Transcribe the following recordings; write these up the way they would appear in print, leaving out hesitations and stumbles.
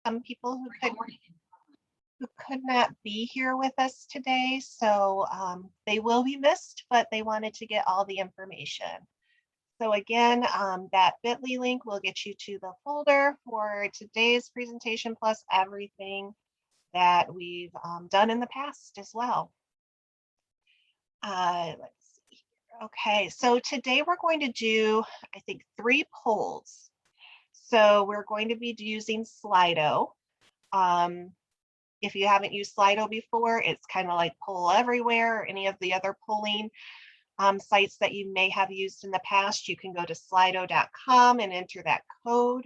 some people who could not be here with us today. So they will be missed, but they wanted to get all the information. So again, that bit.ly link will get you to the folder for today's presentation plus everything that we've done in the past as well. Let's see here. Okay, so today we're going to do, I think, 3 polls. So we're going to be using Slido. If you haven't used Slido before, it's kind of like Poll Everywhere or any of the other polling sites that you may have used in the past. You can go to slido.com and enter that code.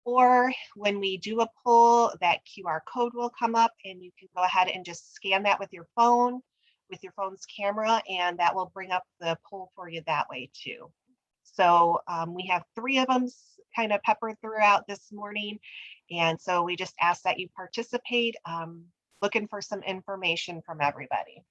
Or when we do a poll, that QR code will come up and you can go ahead and just scan that with your phone, with your phone's camera, and that will bring up the poll for you that way too. So we have 3 of them kind of peppered throughout this morning. And so we just ask that you participate, looking for some information from everybody.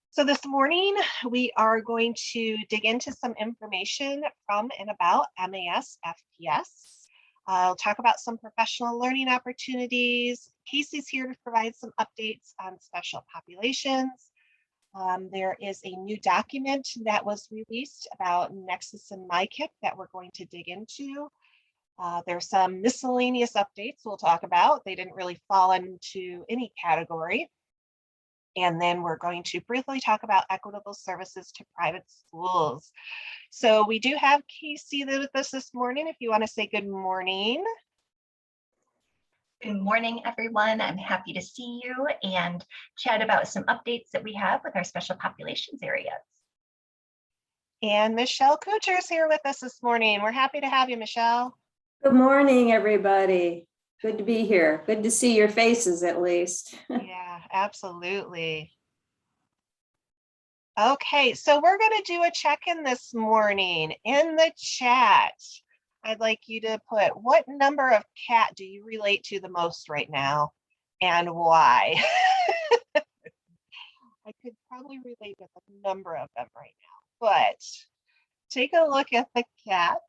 So this morning, we are going to dig into some information from and about MAS FPS. I'll talk about some professional learning opportunities. Casey's here to provide some updates on special populations. There is a new document that was released about Nexus and MyKIP that we're going to dig into. There's some miscellaneous updates we'll talk about. They didn't really fall into any category. And then we're going to briefly talk about equitable services to private schools. So we do have Casey with us this morning. If you want to say good morning. Good morning, everyone. I'm happy to see you and chat about some updates that we have with our special populations areas. And Michelle Kucher is here with us this morning. We're happy to have you, Michelle. Good morning, everybody. Good to be here. Good to see your faces, at least. Yeah, absolutely. Okay, so we're going to do a check-in this morning. In the chat, I'd like you to put, what number of cat do you relate to the most right now and why? I could probably relate with a number of them right now, but take a look at the cats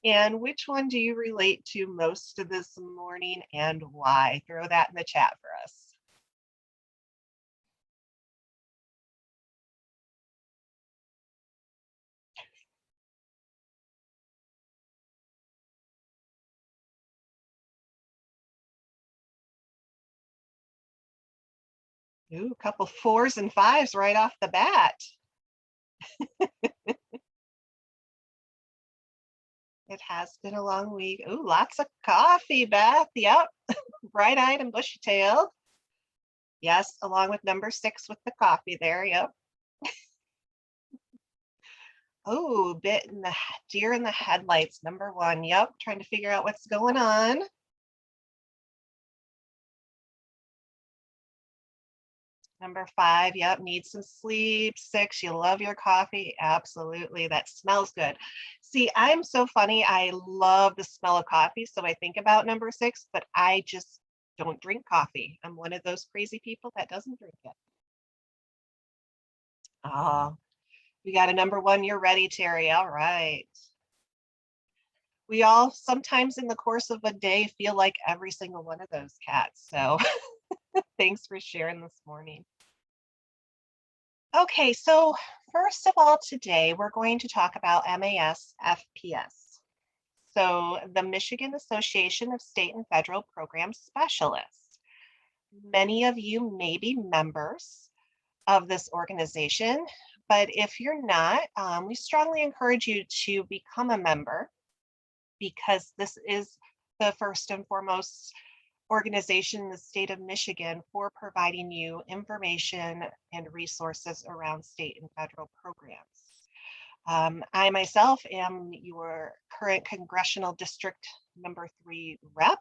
and which one do you relate to most this morning and why? Throw that in the chat for us. Ooh, a couple 4s and 5s right off the bat. It has been a long week. Ooh, lots of coffee, Beth. Yep. Bright-eyed and bushy-tailed. Yes, along with number 6 with the coffee there. Yep. Oh, bit in the deer in the headlights. Number 1. Yep. Trying to figure out what's going on. Number 5, yep, need some sleep. 6, you love your coffee. Absolutely, that smells good. See, I'm so funny. I love the smell of coffee, so I think about number 6, but I just don't drink coffee. I'm one of those crazy people that doesn't drink it. Oh, we got a number 1. You're ready, Terry. All right. We all sometimes in the course of a day feel like every single one of those cats, so thanks for sharing this morning. Okay, so first of all, today we're going to talk about MAS FPS. So the Michigan Association of State and Federal Program Specialists. Many of you may be members of this organization, but if you're not, we strongly encourage you to become a member because this is the first and foremost organization in the state of Michigan for providing you information and resources around state and federal programs. I myself am your current congressional district number 3 rep.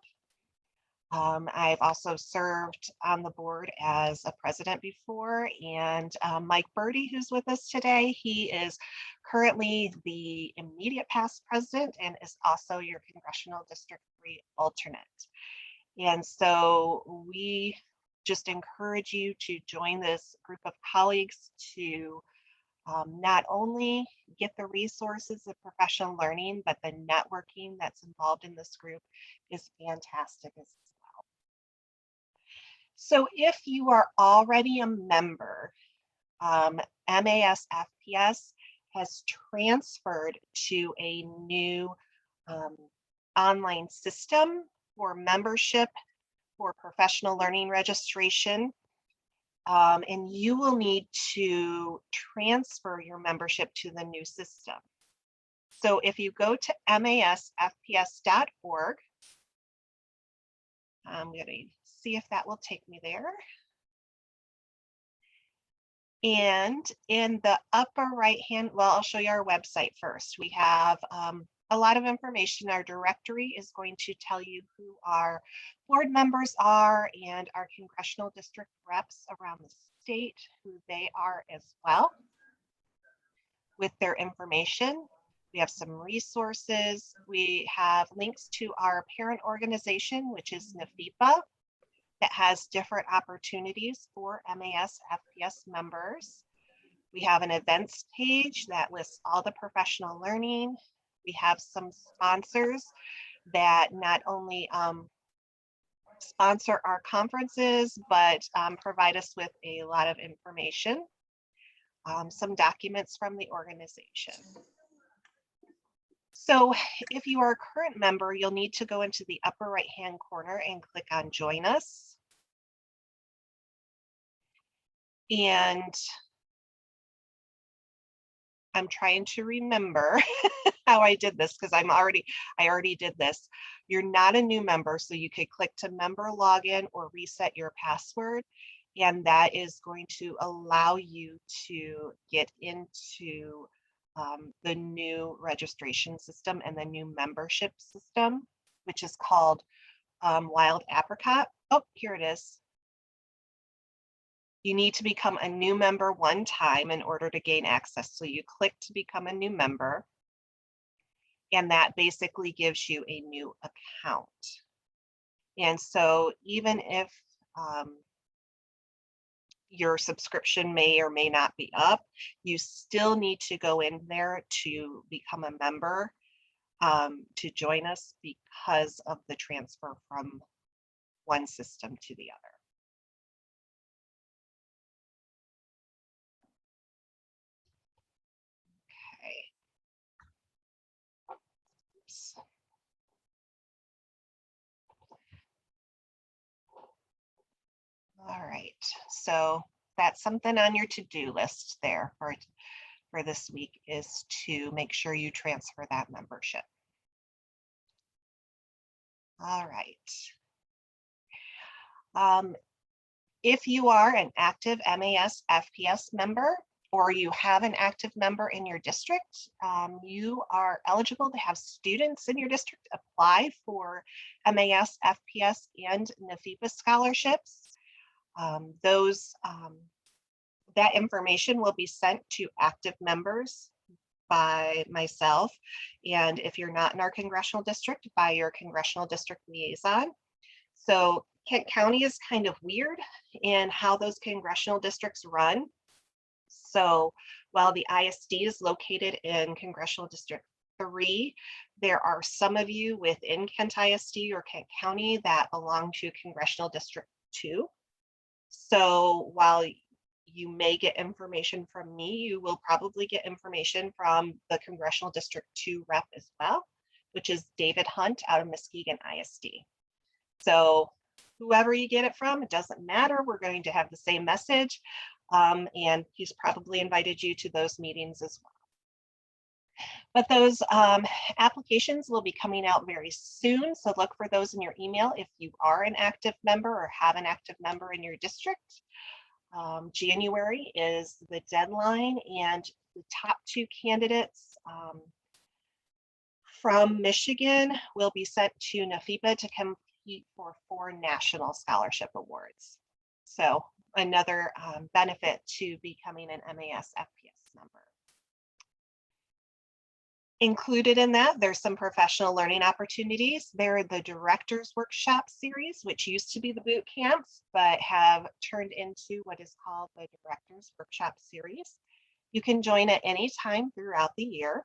I've also served on the board as a president before, and Mike Birdie, who's with us today, he is currently the immediate past president and is also your congressional district 3 alternate. And so we just encourage you to join this group of colleagues to not only get the resources of professional learning, but the networking that's involved in this group is fantastic as well. So if you are already a member, MAS FPS has transferred to a new online system for membership for professional learning registration. And you will need to transfer your membership to the new system. So if you go to masfps.org, I'm going to see if that will take me there. And in the upper right hand, well, I'll show you our website first. We have a lot of information. Our directory is going to tell you who our board members are and our congressional district reps around the state, who they are as well, with their information. We have some resources. We have links to our parent organization, which is NFIPA, that has different opportunities for MAS FPS members. We have an events page that lists all the professional learning. We have some sponsors that not only sponsor our conferences, but provide us with a lot of information, some documents from the organization. So if you are a current member, you'll need to go into the upper right-hand corner and click on Join Us. And I'm trying to remember how I did this because I already did this. You're not a new member, so you could click to member login or reset your password. And that is going to allow you to get into the new registration system and the new membership system, which is called Wild Apricot. Oh, here it is. You need to become a new member one time in order to gain access. So you click to become a new member, and that basically gives you a new account. And so even if your subscription may or may not be up, you still need to go in there to become a member to join us because of the transfer from one system to the other. All right, so that's something on your to-do list there for this week, is to make sure you transfer that membership. All right. If you are an active MAS FPS member, or you have an active member in your district, you are eligible to have students in your district apply for MAS FPS and NFIPA scholarships. That information will be sent to active members by myself, and if you're not in our congressional district, by your congressional district liaison. So Kent County is kind of weird in how those congressional districts run. So while the ISD is located in Congressional District 3, there are some of you within Kent ISD or Kent County that belong to Congressional District 2. So while you may get information from me, you will probably get information from the Congressional District 2 rep as well, which is David Hunt out of Muskegon ISD. So whoever you get it from, it doesn't matter. We're going to have the same message. And he's probably invited you to those meetings as well. But those applications will be coming out very soon. So look for those in your email if you are an active member or have an active member in your district. January is the deadline, and the top 2 candidates from Michigan will be sent to NFIPA to compete for 4 national scholarship awards. So another benefit to becoming an MAS FPS member. Included in that, there's some professional learning opportunities. There are the Directors Workshop series, which used to be the boot camps, but have turned into what is called the Directors Workshop series. You can join at any time throughout the year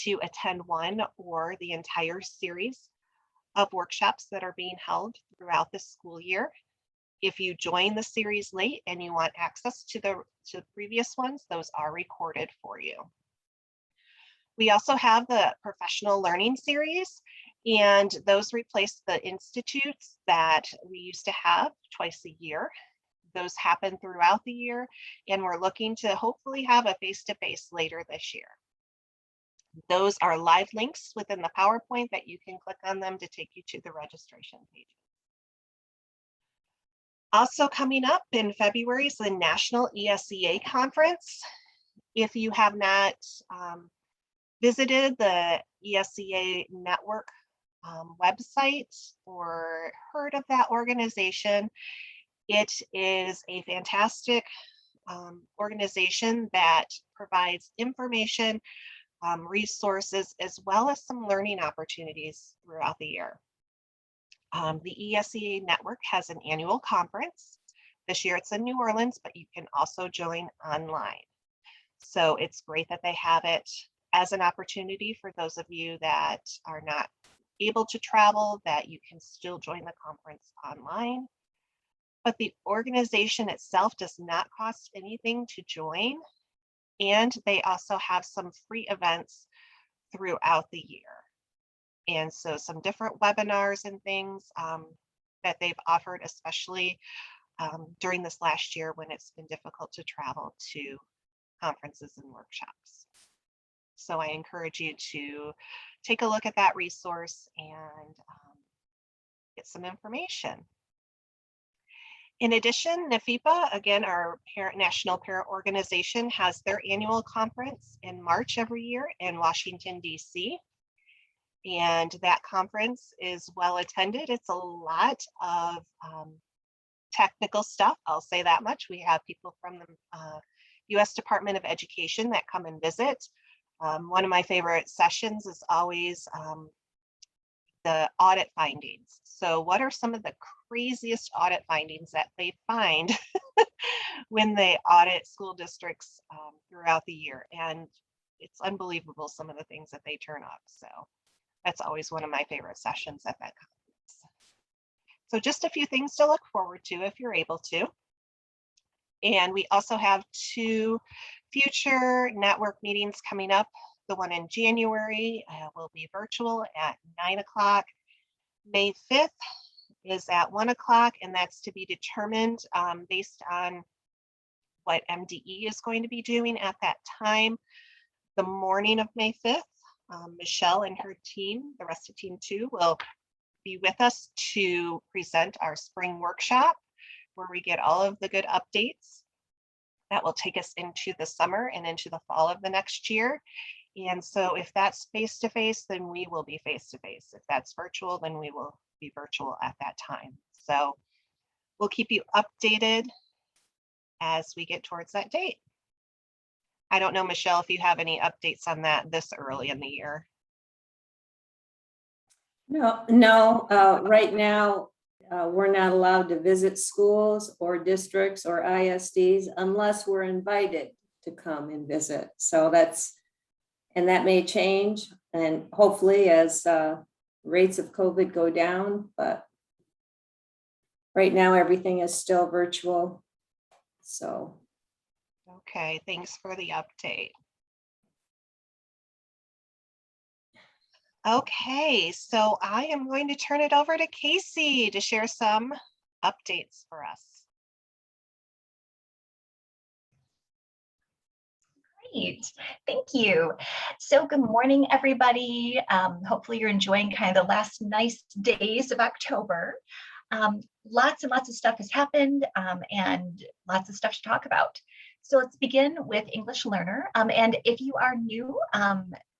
to attend one or the entire series of workshops that are being held throughout the school year. If you join the series late and you want access to the previous ones, those are recorded for you. We also have the professional learning series, and those replace the institutes that we used to have twice a year. Those happen throughout the year, and we're looking to hopefully have a face-to-face later this year. Those are live links within the PowerPoint that you can click on them to take you to the registration page. Also coming up in February is the National ESEA Conference. If you have not visited the ESEA network website or heard of that organization, it is a fantastic organization that provides information, resources, as well as some learning opportunities throughout the year. The ESEA network has an annual conference. This year it's in New Orleans, but you can also join online. So it's great that they have it as an opportunity for those of you that are not able to travel, that you can still join the conference online. But the organization itself does not cost anything to join. And they also have some free events throughout the year. And so some different webinars and things that they've offered, especially during this last year when it's been difficult to travel to conferences and workshops. So I encourage you to take a look at that resource and get some information. In addition, NFIPA, again, our national parent organization, has their annual conference in March every year in Washington, D.C. And that conference is well attended. It's a lot of technical stuff, I'll say that much. We have people from the U.S. Department of Education that come and visit. One of my favorite sessions is always the audit findings. So what are some of the craziest audit findings that they find when they audit school districts throughout the year? And it's unbelievable some of the things that they turn up. So that's always one of my favorite sessions at that conference. So just a few things to look forward to if you're able to. And we also have 2 future network meetings coming up. The one in January will be virtual at 9 o'clock. May 5th is at 1 o'clock, and that's to be determined based on what MDE is going to be doing at that time. The morning of May 5th, Michelle and her team, the rest of team 2, will be with us to present our spring workshop, where we get all of the good updates that will take us into the summer and into the fall of the next year. And so if that's face-to-face, then we will be face-to-face. If that's virtual, then we will be virtual at that time. So we'll keep you updated as we get towards that date. I don't know, Michelle, if you have any updates on that this early in the year. No, right now, we're not allowed to visit schools or districts or ISDs unless we're invited to come and visit. So that may change, and hopefully as rates of COVID go down, but right now everything is still virtual. So. Okay, thanks for the update. Okay, so I am going to turn it over to Casey to share some updates for us. Great, thank you. So good morning, everybody. Hopefully you're enjoying kind of the last nice days of October. Lots and lots of stuff has happened and lots of stuff to talk about. So let's begin with English Learner. And if you are new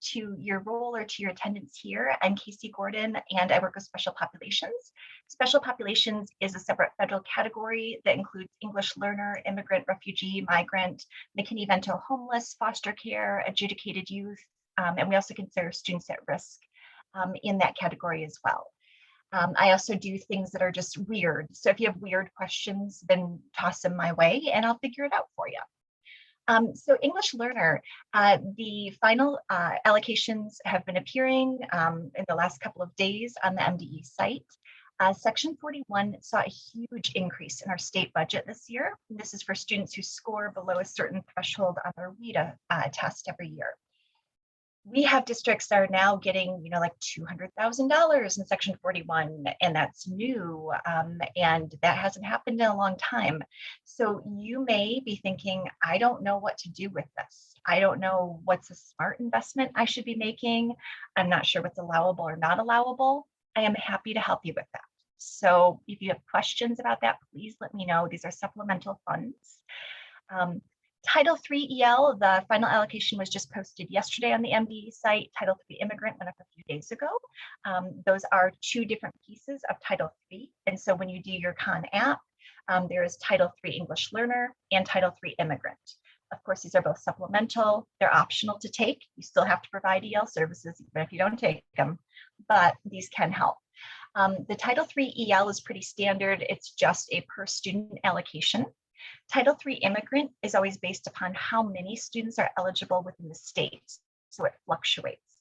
to your role or to your attendance here, I'm Casey Gordon, and I work with Special Populations. Special Populations is a separate federal category that includes English Learner, Immigrant, Refugee, Migrant, McKinney-Vento Homeless, Foster Care, Adjudicated Youth, and we also consider students at risk in that category as well. I also do things that are just weird. So if you have weird questions, then toss them my way and I'll figure it out for you. So English learner, the final allocations have been appearing in the last couple of days on the MDE site. Section 41 saw a huge increase in our state budget this year. This is for students who score below a certain threshold on their WIDA test every year. We have districts that are now getting, like $200,000 in Section 41, and that's new, and that hasn't happened in a long time. So you may be thinking, I don't know what to do with this. I don't know what's a smart investment I should be making. I'm not sure what's allowable or not allowable. I am happy to help you with that. So if you have questions about that, please let me know. These are supplemental funds. Title III EL, the final allocation was just posted yesterday on the MDE site. Title III Immigrant went up a few days ago. Those are two different pieces of Title III. And so when you do your Khan app, there is Title III English Learner and Title III Immigrant. Of course, these are both supplemental. They're optional to take. You still have to provide EL services even if you don't take them, but these can help. The Title III EL is pretty standard. It's just a per student allocation. Title III Immigrant is always based upon how many students are eligible within the state, so it fluctuates.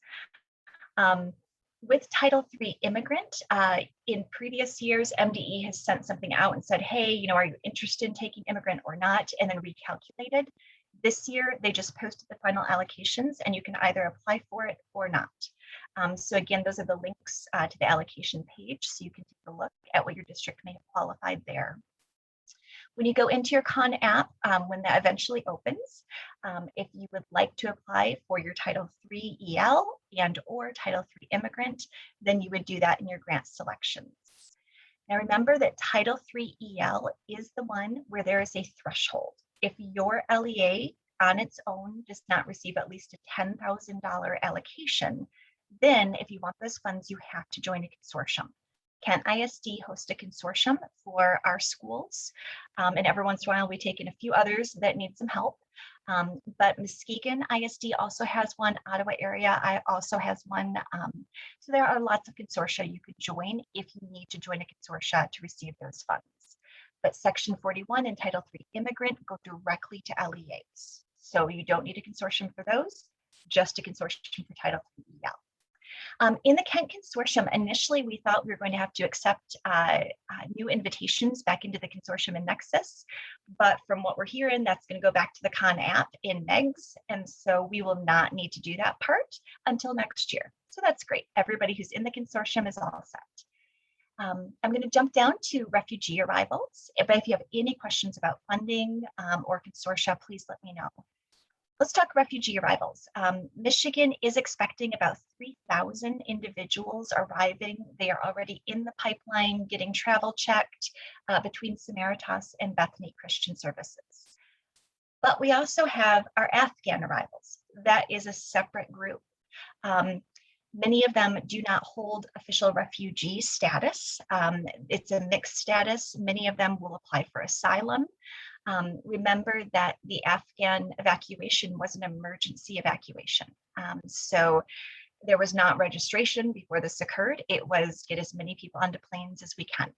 With Title III Immigrant, in previous years, MDE has sent something out and said, hey, are you interested in taking immigrant or not, and then recalculated. This year, they just posted the final allocations, and you can either apply for it or not. So again, those are the links to the allocation page, so you can take a look at what your district may have qualified there. When you go into your Khan app, when that eventually opens, if you would like to apply for your Title III EL and or Title III Immigrant, then you would do that in your grant selections. Now remember that Title III EL is the one where there is a threshold. If your LEA on its own does not receive at least a $10,000 allocation, then if you want those funds, you have to join a consortium. Kent ISD hosts a consortium for our schools, and every once in a while we take in a few others that need some help. But Muskegon ISD also has one, Ottawa area also has one. So there are lots of consortia you could join if you need to join a consortia to receive those funds. But Section 41 and Title III Immigrant go directly to LEAs. So you don't need a consortium for those, just a consortium for Title III EL. In the Kent Consortium, initially we thought we were going to have to accept new invitations back into the consortium in Nexus, but from what we're hearing, that's going to go back to the Khan app in MEGS, and so we will not need to do that part until next year. So that's great. Everybody who's in the consortium is all set. I'm going to jump down to refugee arrivals, but if you have any questions about funding or consortia, please let me know. Let's talk refugee arrivals. Michigan is expecting about 3,000 individuals arriving. They are already in the pipeline getting travel checked between Samaritas and Bethany Christian Services. But we also have our Afghan arrivals. That is a separate group. Many of them do not hold official refugee status. It's a mixed status. Many of them will apply for asylum. Remember that the Afghan evacuation was an emergency evacuation. So there was not registration before this occurred. It was get as many people onto planes as we can.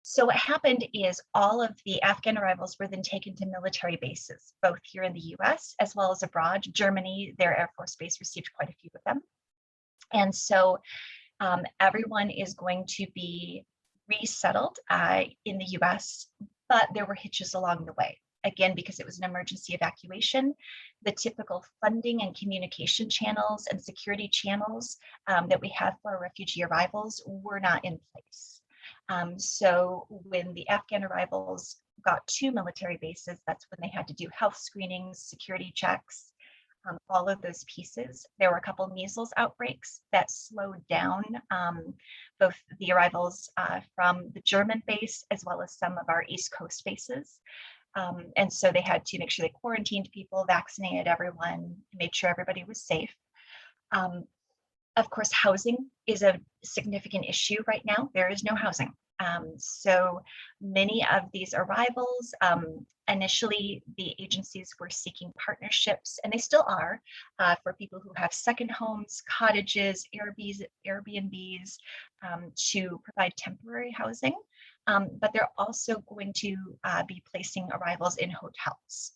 So what happened is all of the Afghan arrivals were then taken to military bases, both here in the US as well as abroad. Germany, their Air Force Base received quite a few of them. And so everyone is going to be resettled in the US, but there were hitches along the way. Again, because it was an emergency evacuation, the typical funding and communication channels and security channels that we have for refugee arrivals were not in place. So when the Afghan arrivals got to military bases, that's when they had to do health screenings, security checks, all of those pieces. There were a couple of measles outbreaks that slowed down both the arrivals from the German base as well as some of our East Coast bases. And so they had to make sure they quarantined people, vaccinated everyone, made sure everybody was safe. Of course, housing is a significant issue right now. There is no housing. So many of these arrivals, initially the agencies were seeking partnerships, and they still are, for people who have second homes, cottages, Airbnbs, to provide temporary housing. But they're also going to be placing arrivals in hotels.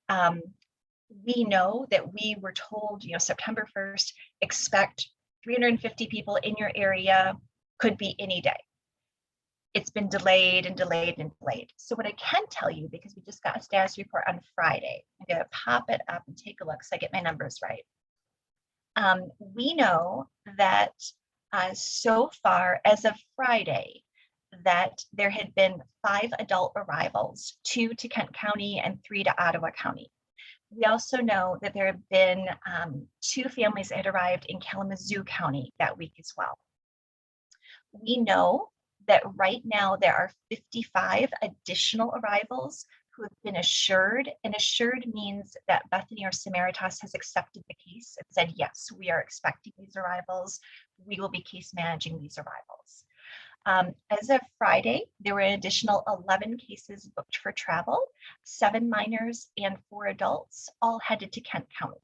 We know that we were told, September 1st, expect 350 people in your area, could be any day. It's been delayed and delayed and delayed. So what I can tell you, because we just got a status report on Friday, I'm going to pop it up and take a look so I get my numbers right. We know that so far as of Friday, that there had been 5 adult arrivals, 2 to Kent County and 3 to Ottawa County. We also know that there have been 2 families that had arrived in Kalamazoo County that week as well. We know that right now there are 55 additional arrivals who have been assured, and assured means that Bethany or Samaritas has accepted the case and said, yes, we are expecting these arrivals. We will be case managing these arrivals. As of Friday, there were an additional 11 cases booked for travel, 7 minors and 4 adults, all headed to Kent County.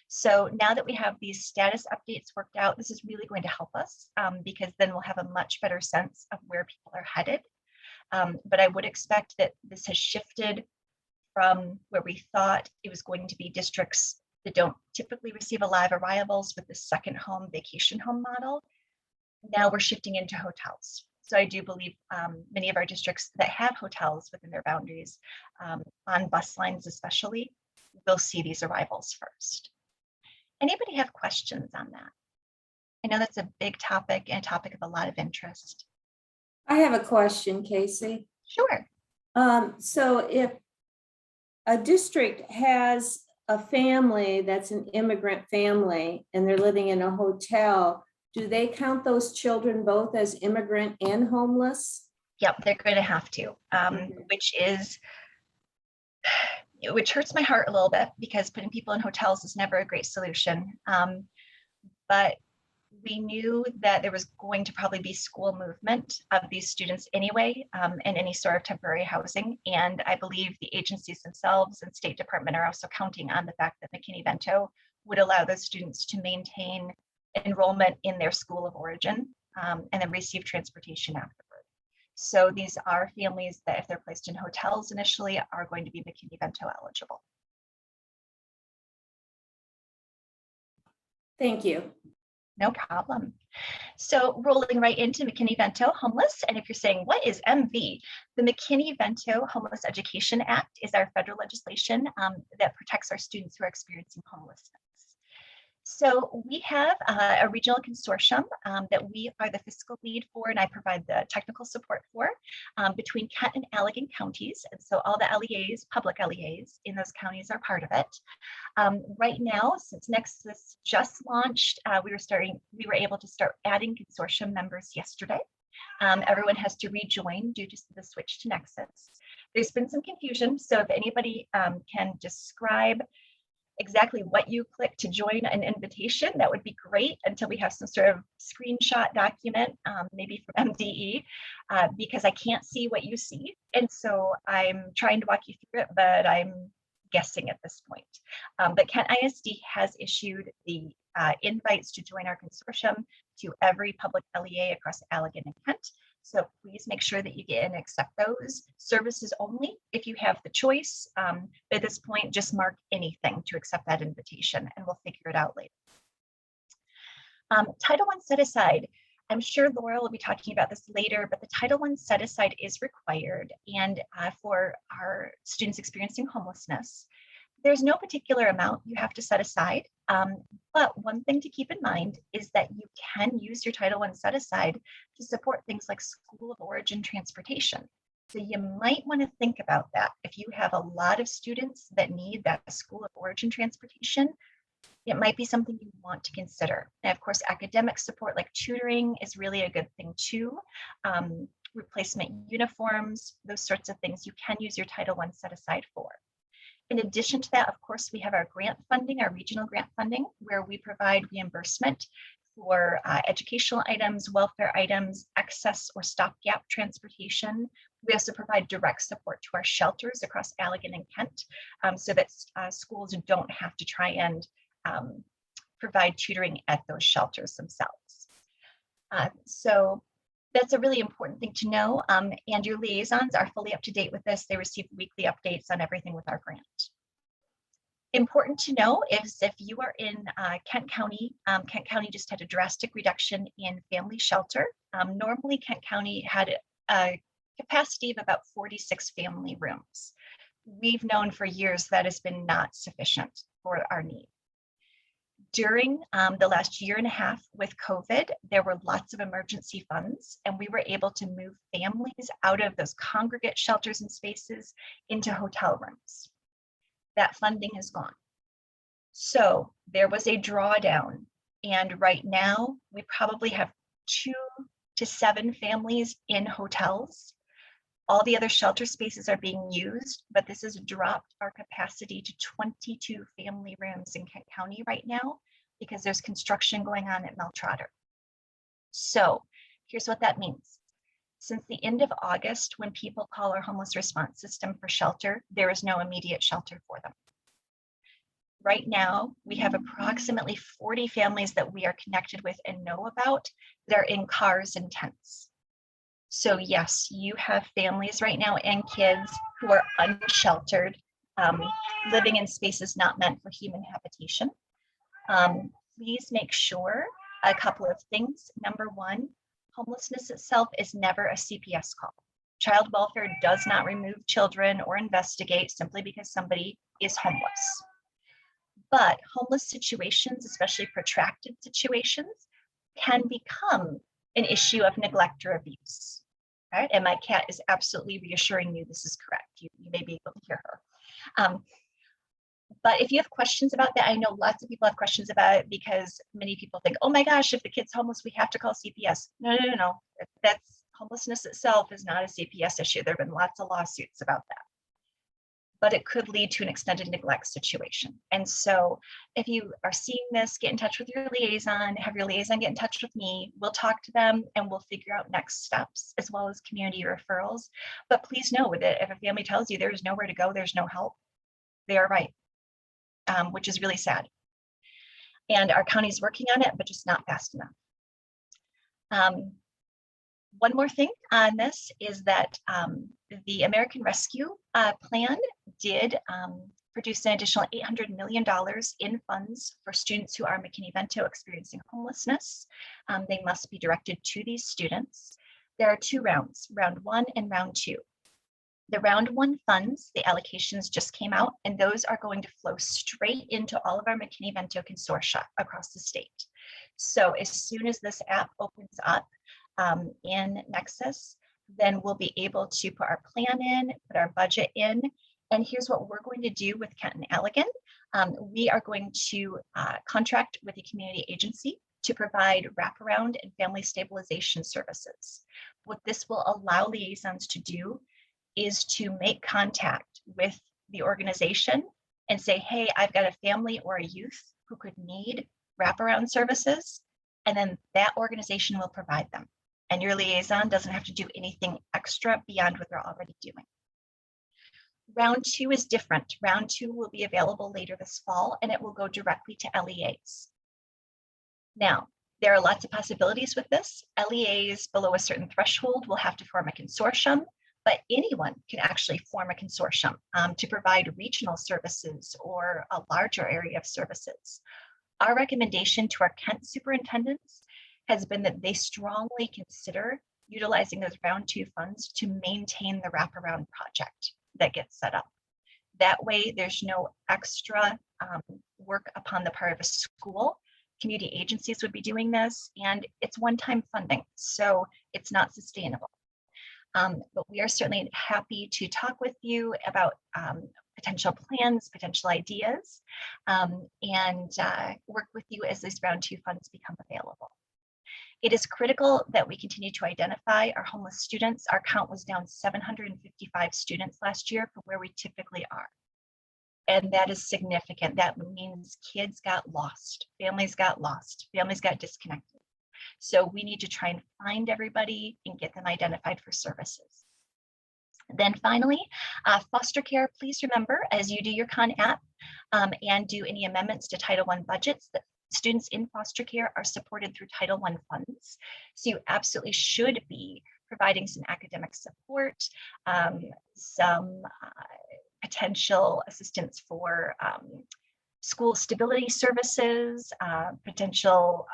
So now that we have these status updates worked out, this is really going to help us because then we'll have a much better sense of where people are headed. But I would expect that this has shifted from where we thought it was going to be districts that don't typically receive a lot of arrivals with the second home vacation home model. Now we're shifting into hotels. So I do believe many of our districts that have hotels within their boundaries, on bus lines especially, will see these arrivals first. Anybody have questions on that? I know that's a big topic and a topic of a lot of interest. I have a question, Casey. Sure. So if a district has a family that's an immigrant family and they're living in a hotel, do they count those children both as immigrant and homeless? Yep, they're going to have to, which hurts my heart a little bit because putting people in hotels is never a great solution. But we knew that there was going to probably be school movement of these students anyway, in any sort of temporary housing. And I believe the agencies themselves and State Department are also counting on the fact that McKinney-Vento would allow those students to maintain enrollment in their school of origin and then receive transportation afterward. So these are families that if they're placed in hotels initially are going to be McKinney-Vento eligible. Thank you. No problem. So rolling right into McKinney-Vento homeless. And if you're saying, what is MV? The McKinney-Vento Homeless Education Act is our federal legislation that protects our students who are experiencing homelessness. So we have a regional consortium that we are the fiscal lead for, and I provide the technical support for between Kent and Allegan counties. And so all the LEAs, public LEAs in those counties are part of it. Right now, since Nexus just launched, we were able to start adding consortium members yesterday. Everyone has to rejoin due to the switch to Nexus. There's been some confusion, so if anybody can describe exactly what you click to join an invitation, that would be great until we have some sort of screenshot document, maybe from MDE, because I can't see what you see. And so I'm trying to walk you through it, but I'm guessing at this point. But Kent ISD has issued the invites to join our consortium to every public LEA across Allegan and Kent. So please make sure that you get and accept those. Services only if you have the choice. But at this point, just mark anything to accept that invitation and we'll figure it out later. Title I set aside. I'm sure Laura will be talking about this later, but the Title I set aside is required and for our students experiencing homelessness. There's no particular amount you have to set aside, but one thing to keep in mind is that you can use your Title I set aside to support things like school of origin transportation. So you might want to think about that. If you have a lot of students that need that school of origin transportation, it might be something you want to consider. And of course, academic support like tutoring is really a good thing too. Replacement uniforms, those sorts of things you can use your Title I set aside for. In addition to that, of course, we have our grant funding, our regional grant funding, where we provide reimbursement for educational items, welfare items, excess or stopgap transportation. We also provide direct support to our shelters across Allegan and Kent so that schools don't have to try and provide tutoring at those shelters themselves. So that's a really important thing to know. And your liaisons are fully up to date with this. They receive weekly updates on everything with our grant. Important to know is if you are in Kent County just had a drastic reduction in family shelter. Normally, Kent County had a capacity of about 46 family rooms. We've known for years that has been not sufficient for our need. During the last year and a half with COVID, there were lots of emergency funds, and we were able to move families out of those congregate shelters and spaces into hotel rooms. That funding is gone. So there was a drawdown, and right now we probably have 2 to 7 families in hotels. All the other shelter spaces are being used, but this has dropped our capacity to 22 family rooms in Kent County right now because there's construction going on at Mel Trotter. So here's what that means. Since the end of August, when people call our homeless response system for shelter, there is no immediate shelter for them. Right now, we have approximately 40 families that we are connected with and know about that are in cars and tents. So yes, you have families right now and kids who are unsheltered, living in spaces not meant for human habitation. Please make sure a couple of things. Number one, homelessness itself is never a CPS call. Child welfare does not remove children or investigate simply because somebody is homeless. But homeless situations, especially protracted situations, can become an issue of neglect or abuse. Right? And my cat is absolutely reassuring you this is correct. You may be able to hear her. But if you have questions about that, I know lots of people have questions about it because many people think, oh my gosh, if the kid's homeless, we have to call CPS. No. That's homelessness itself is not a CPS issue. There have been lots of lawsuits about that. But it could lead to an extended neglect situation. And so if you are seeing this, get in touch with your liaison, have your liaison get in touch with me. We'll talk to them and we'll figure out next steps as well as community referrals. But please know that if a family tells you there's nowhere to go, there's no help, they are right, which is really sad. And our county's working on it, but just not fast enough. One more thing on this is that the American Rescue Plan did produce an additional $800 million in funds for students who are McKinney-Vento experiencing homelessness. They must be directed to these students. There are 2 rounds, round 1 and round 2. The round 1 funds, the allocations just came out, and those are going to flow straight into all of our McKinney-Vento consortia across the state. So as soon as this app opens up, in Nexus, then we'll be able to put our plan in, put our budget in. And here's what we're going to do with Kent and Allegan. We are going to contract with a community agency to provide wraparound and family stabilization services. What this will allow liaisons to do is to make contact with the organization and say, hey, I've got a family or a youth who could need wraparound services. And then that organization will provide them. And your liaison doesn't have to do anything extra beyond what they're already doing. Round 2 is different. Round 2 will be available later this fall, and it will go directly to LEAs. Now, there are lots of possibilities with this. LEAs below a certain threshold will have to form a consortium, but anyone can actually form a consortium to provide regional services or a larger area of services. Our recommendation to our Kent superintendents has been that they strongly consider utilizing those round 2 funds to maintain the wraparound project that gets set up. That way, there's no extra work upon the part of a school. Community agencies would be doing this, and it's one-time funding, so it's not sustainable. But we are certainly happy to talk with you about potential plans, potential ideas, and work with you as these round 2 funds become available. It is critical that we continue to identify our homeless students. Our count was down 755 students last year from where we typically are. And that is significant. That means kids got lost, families got disconnected. So we need to try and find everybody and get them identified for services. Then finally, foster care, please remember as you do your Con app and do any amendments to Title I budgets that students in foster care are supported through Title I funds. So you absolutely should be providing some academic support, some potential assistance for school stability services, potential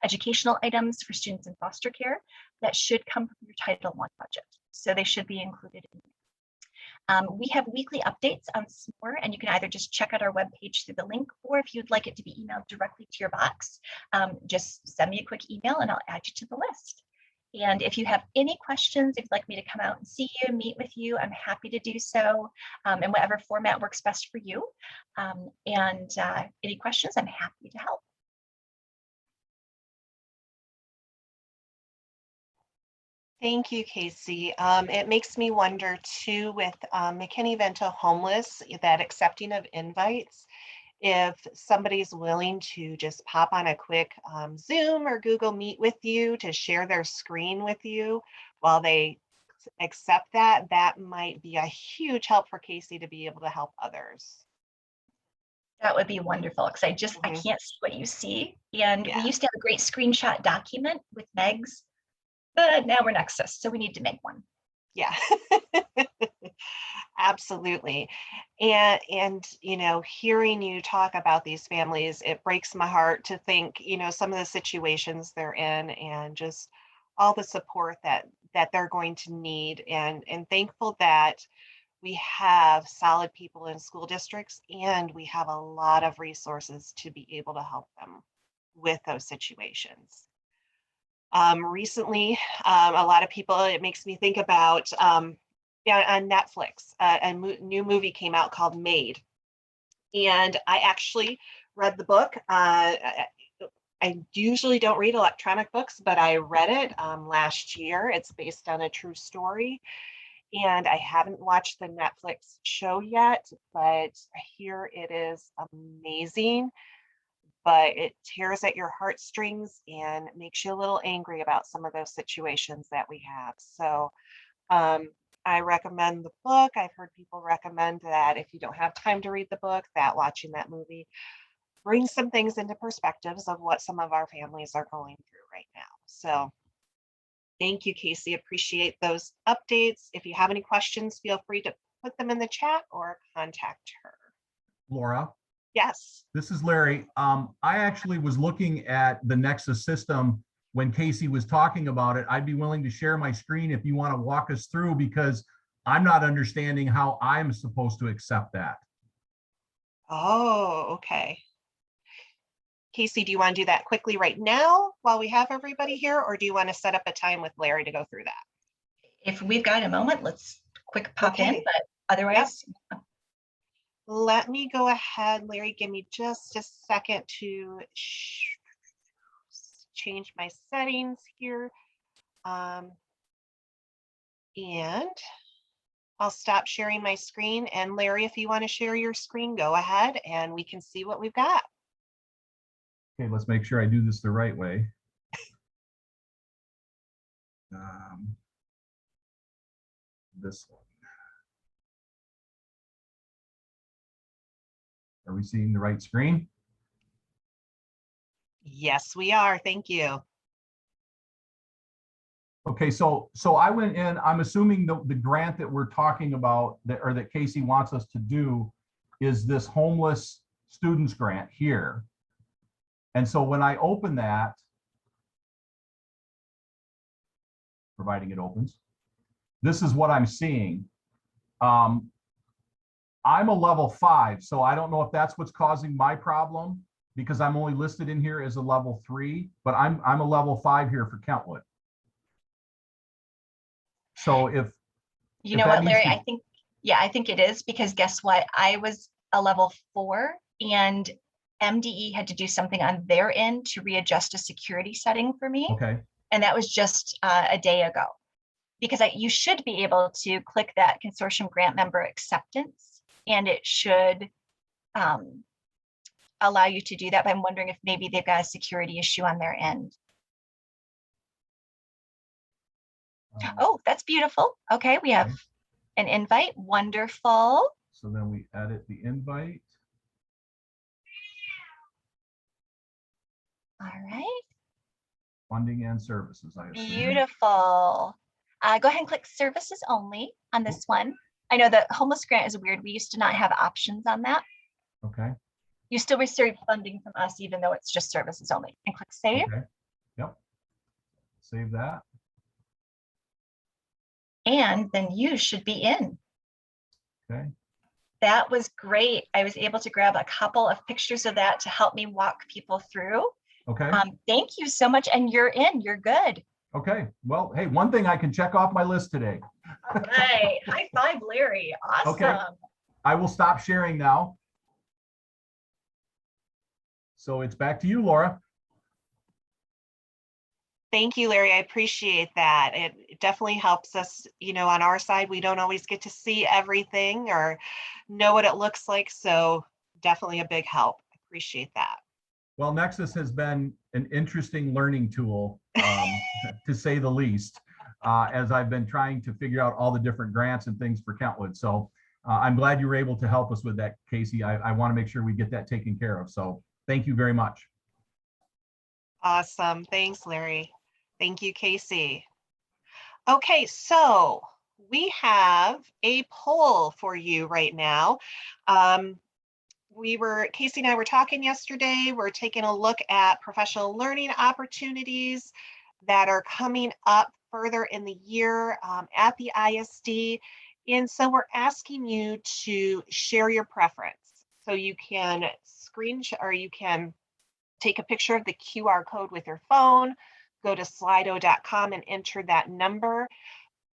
educational items for students in foster care that should come from your Title I budget. So they should be included in we have weekly updates on SMORE, and you can either just check out our webpage through the link, or if you'd like it to be emailed directly to your box, just send me a quick email and I'll add you to the list. And if you have any questions, if you'd like me to come out and see you, meet with you, I'm happy to do so in whatever format works best for you. Any questions, I'm happy to help. Thank you, Casey. It makes me wonder too with McKinney-Vento Homeless, that accepting of invites, if somebody's willing to just pop on a quick Zoom or Google Meet with you to share their screen with you while they accept that, that might be a huge help for Casey to be able to help others. That would be wonderful, because I can't see what you see. And we used to have a great screenshot document with Megs, but now we're Nexus, so we need to make one. Yeah, absolutely. And you know, hearing you talk about these families, it breaks my heart to think, you know, some of the situations they're in and just all the support that they're going to need, and thankful that we have solid people in school districts and we have a lot of resources to be able to help them with those situations. Recently, a lot of people, it makes me think about on Netflix, a new movie came out called Made. And I actually read the book. I usually don't read electronic books, but I read it last year. It's based on a true story. And I haven't watched the Netflix show yet, but I hear it is amazing. But it tears at your heartstrings and makes you a little angry about some of those situations that we have. So I recommend the book. I've heard people recommend that if you don't have time to read the book, that watching that movie brings some things into perspectives of what some of our families are going through right now. So thank you, Casey. Appreciate those updates. If you have any questions, feel free to put them in the chat or contact her. Laura? Yes. This is Larry. I actually was looking at the Nexus system when Casey was talking about it. I'd be willing to share my screen if you want to walk us through, because I'm not understanding how I'm supposed to accept that. Oh, okay. Casey, do you want to do that quickly right now while we have everybody here, or do you want to set up a time with Larry to go through that? If we've got a moment, let's quick pop in, but otherwise. Yep. Let me go ahead, Larry, give me just a second to change my settings here. And I'll stop sharing my screen. And Larry, if you want to share your screen, go ahead and we can see what we've got. Okay, let's make sure I do this the right way. This one. Are we seeing the right screen? Yes, we are. Thank you. Okay, so I went in, I'm assuming the grant that we're talking about that Casey wants us to do is this homeless students grant here. And so when I open that, providing it opens, this is what I'm seeing. I'm a level 5, so I don't know if that's what's causing my problem, because I'm only listed in here as a level 3, but I'm a level 5 here for Kentwood. So if you know what, Larry, I think it is, because guess what? I was a level 4 and MDE had to do something on their end to readjust a security setting for me. Okay. And that was just a day ago, because you should be able to click that consortium grant member acceptance, and it should allow you to do that. But I'm wondering if maybe they've got a security issue on their end. Oh, that's beautiful. Okay, we have an invite. Wonderful. So then we edit the invite. All right. Funding and services, I assume. Beautiful. Go ahead and click services only on this one. I know the homeless grant is weird. We used to not have options on that. Okay, You still receive funding from us, even though it's just services only. And click save. okay, yep. Save that. And then you should be in. Okay, That was great. I was able to grab a couple of pictures of that to help me walk people through. okay, Thank you so much. And you're in, you're good. okay. Well, hey, one thing I can check off my list today. All right. High five, Larry. Awesome. Okay. I will stop sharing now. So it's back to you, Laura. Thank you, Larry. I appreciate that. It definitely helps us, on our side, we don't always get to see everything or know what it looks like. So definitely a big help. I appreciate that. Well, Nexus has been an interesting learning tool, to say the least, as I've been trying to figure out all the different grants and things for Kentwood. So I'm glad you were able to help us with that, Casey. I want to make sure we get that taken care of. So thank you very much. Awesome. Thanks, Larry. Thank you, Casey. Okay, so we have a poll for you right now. Casey and I were talking yesterday. We're taking a look at professional learning opportunities that are coming up further in the year at the ISD. And so we're asking you to share your preference. So you can screenshot or you can take a picture of the QR code with your phone, go to slido.com and enter that number.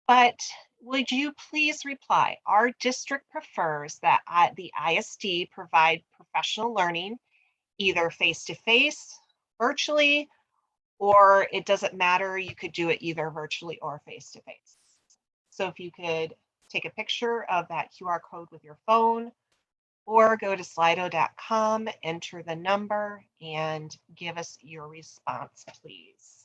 But would you please reply? Our district prefers that the ISD provide professional learning either face-to-face, virtually, or it doesn't matter. You could do it either virtually or face-to-face. So if you could take a picture of that QR code with your phone, or go to slido.com, enter the number, and give us your response, please.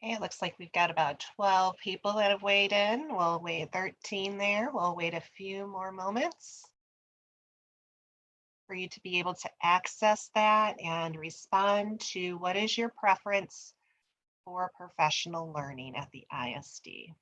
Okay, it looks like we've got about 12 people that have weighed in. We'll wait 13 there. We'll wait a few more moments for you to be able to access that and respond to what is your preference for professional learning at the ISD.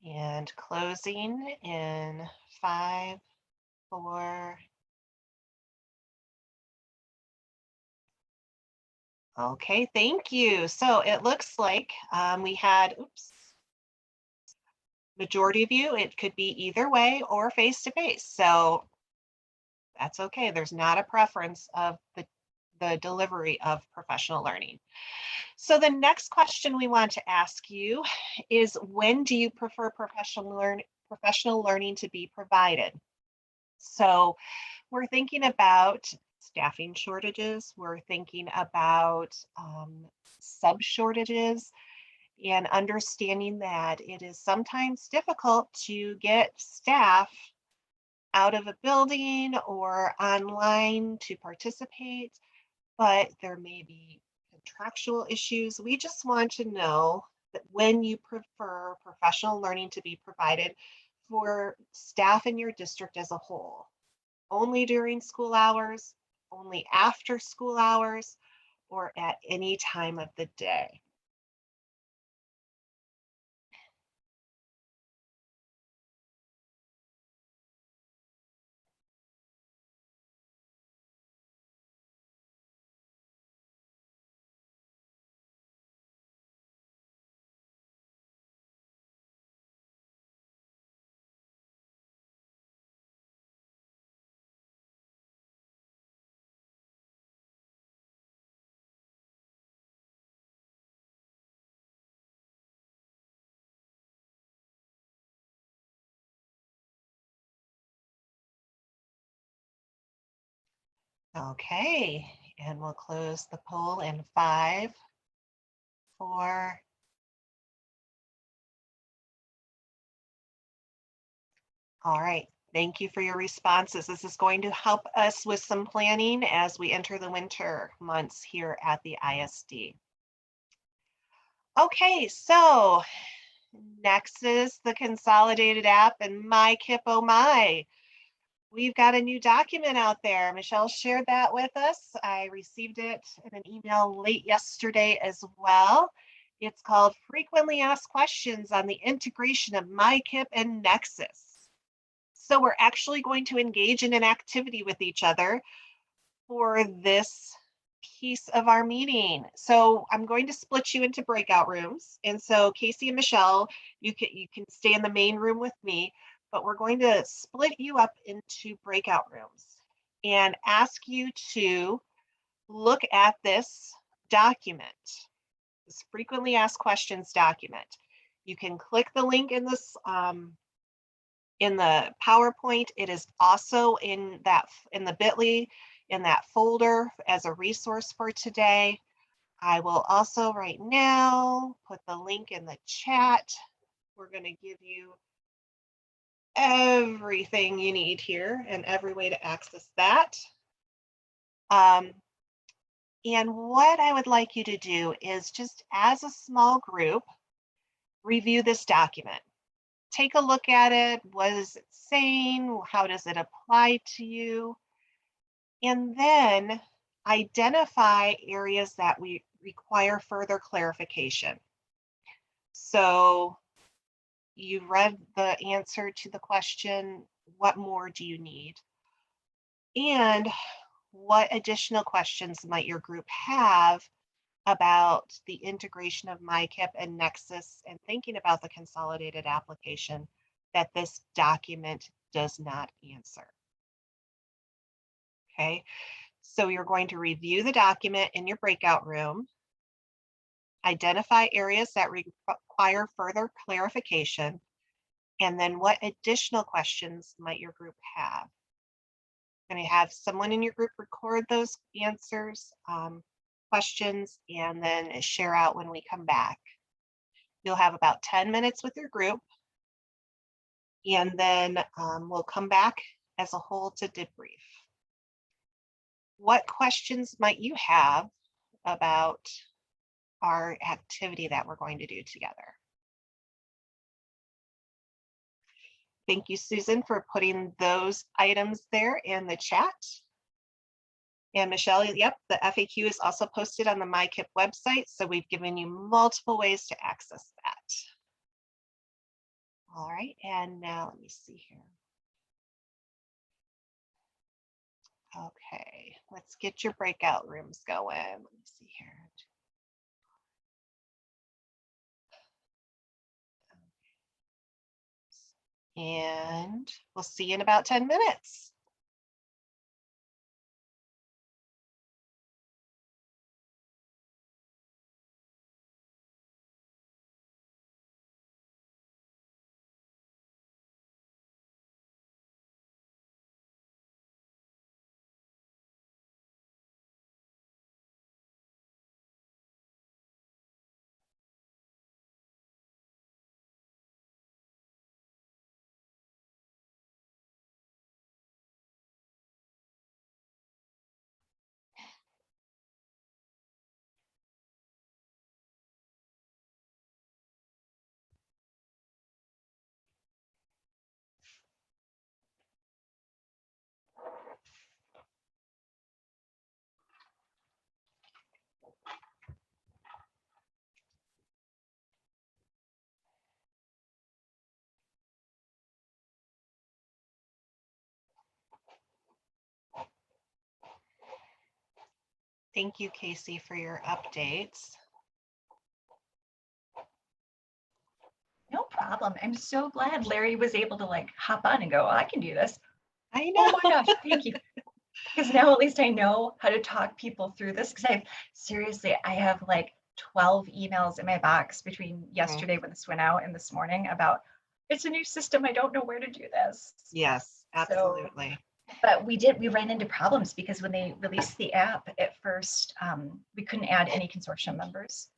And closing in 5, 4. Okay, thank you. So it looks like we had, majority of you, it could be either way or face-to-face. So that's okay. There's not a preference of the delivery of professional learning. So the next question we want to ask you is, when do you prefer professional learning to be provided? So we're thinking about staffing shortages. We're thinking about sub shortages and understanding that it is sometimes difficult to get staff out of a building or online to participate, but there may be contractual issues. We just want to know that when you prefer professional learning to be provided for staff in your district as a whole, only during school hours, only after school hours, or at any time of the day. Okay, and we'll close the poll in 5, 4. All right, thank you for your responses. This is going to help us with some planning as we enter the winter months here at the ISD. Okay, so next is the consolidated app and my KIP, oh my. We've got a new document out there. Michelle shared that with us. I received it in an email late yesterday as well. It's called Frequently Asked Questions on the Integration of MyKIP and Nexus. So we're actually going to engage in an activity with each other for this piece of our meeting. So I'm going to split you into breakout rooms. And so Casey and Michelle, you can stay in the main room with me, but we're going to split you up into breakout rooms and ask you to look at this document, this frequently asked questions document. You can click the link in this in the PowerPoint. It is also in the bit.ly, in that folder as a resource for today. I will also right now put the link in the chat. We're going to give you everything you need here and every way to access that. And what I would like you to do is just as a small group, review this document. Take a look at it. What is it saying? How does it apply to you? And then identify areas that we require further clarification. So you read the answer to the question, what more do you need? And what additional questions might your group have about the integration of MyKIP and Nexus and thinking about the consolidated application that this document does not answer? Okay, so you're going to review the document in your breakout room, identify areas that require further clarification, and then what additional questions might your group have? Going to have someone in your group record those answers, questions, and then share out when we come back. You'll have about 10 minutes with your group, and then we'll come back as a whole to debrief. What questions might you have about our activity that we're going to do together? Thank you, Susan, for putting those items there in the chat. And Michelle, yep, the FAQ is also posted on the MyKIP website, so we've given you multiple ways to access that. All right, and now let me see here. Okay, let's get your breakout rooms going. Let me see here. And we'll see you in about 10 minutes. Thank you, Casey, for your updates. No problem. I'm so glad Larry was able to like hop on and go, oh, I can do this. I know. Oh my gosh, thank you. Because now at least I know how to talk people through this. Because I have like 12 emails in my box between yesterday when this went out and this morning about it's a new system. I don't know where to do this. Yes, absolutely. But we ran into problems because when they released the app at first, we couldn't add any consortium members.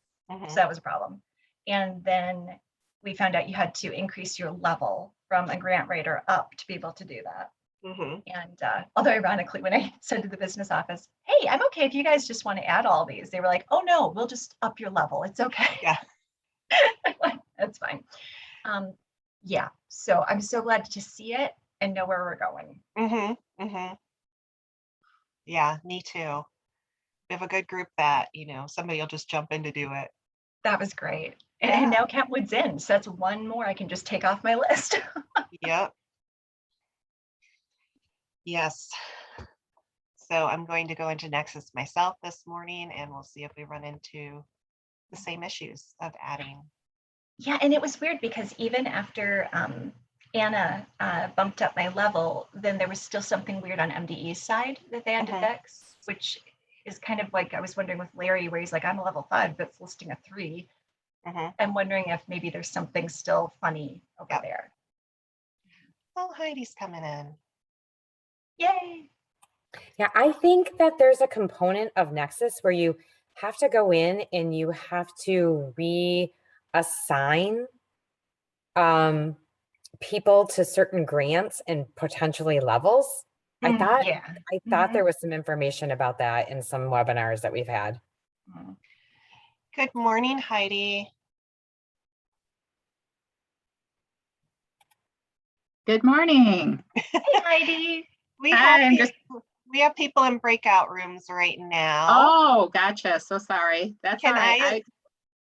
So that was a problem. And then we found out you had to increase your level from a grant writer up to be able to do that. And although ironically, when I said to the business office, hey, I'm okay if you guys just want to add all these, they were like, oh no, we'll just up your level. It's okay. Yeah. That's fine. Yeah, so I'm so glad to see it and know where we're going. Yeah, me too. We have a good group that, somebody will just jump in to do it. That was great. And now Kentwood's in, so that's one more I can just take off my list. Yep. Yes. So I'm going to go into Nexus myself this morning and we'll see if we run into the same issues of adding. Yeah, and it was weird because even after Anna bumped up my level, then there was still something weird on MDE's side that they had to fix, which is kind of like I was wondering with Larry, where he's like, I'm a level 5, but it's listing a 3. I'm wondering if maybe there's something still funny over there. Oh, Heidi's coming in. Yay. Yeah, I think that there's a component of Nexus where you have to go in and you have to reassign people to certain grants and potentially levels. I thought there was some information about that in some webinars that we've had. Good morning, Heidi. Good morning. Hey, Heidi. We have people in breakout rooms right now. Oh, gotcha. So sorry. That's all right.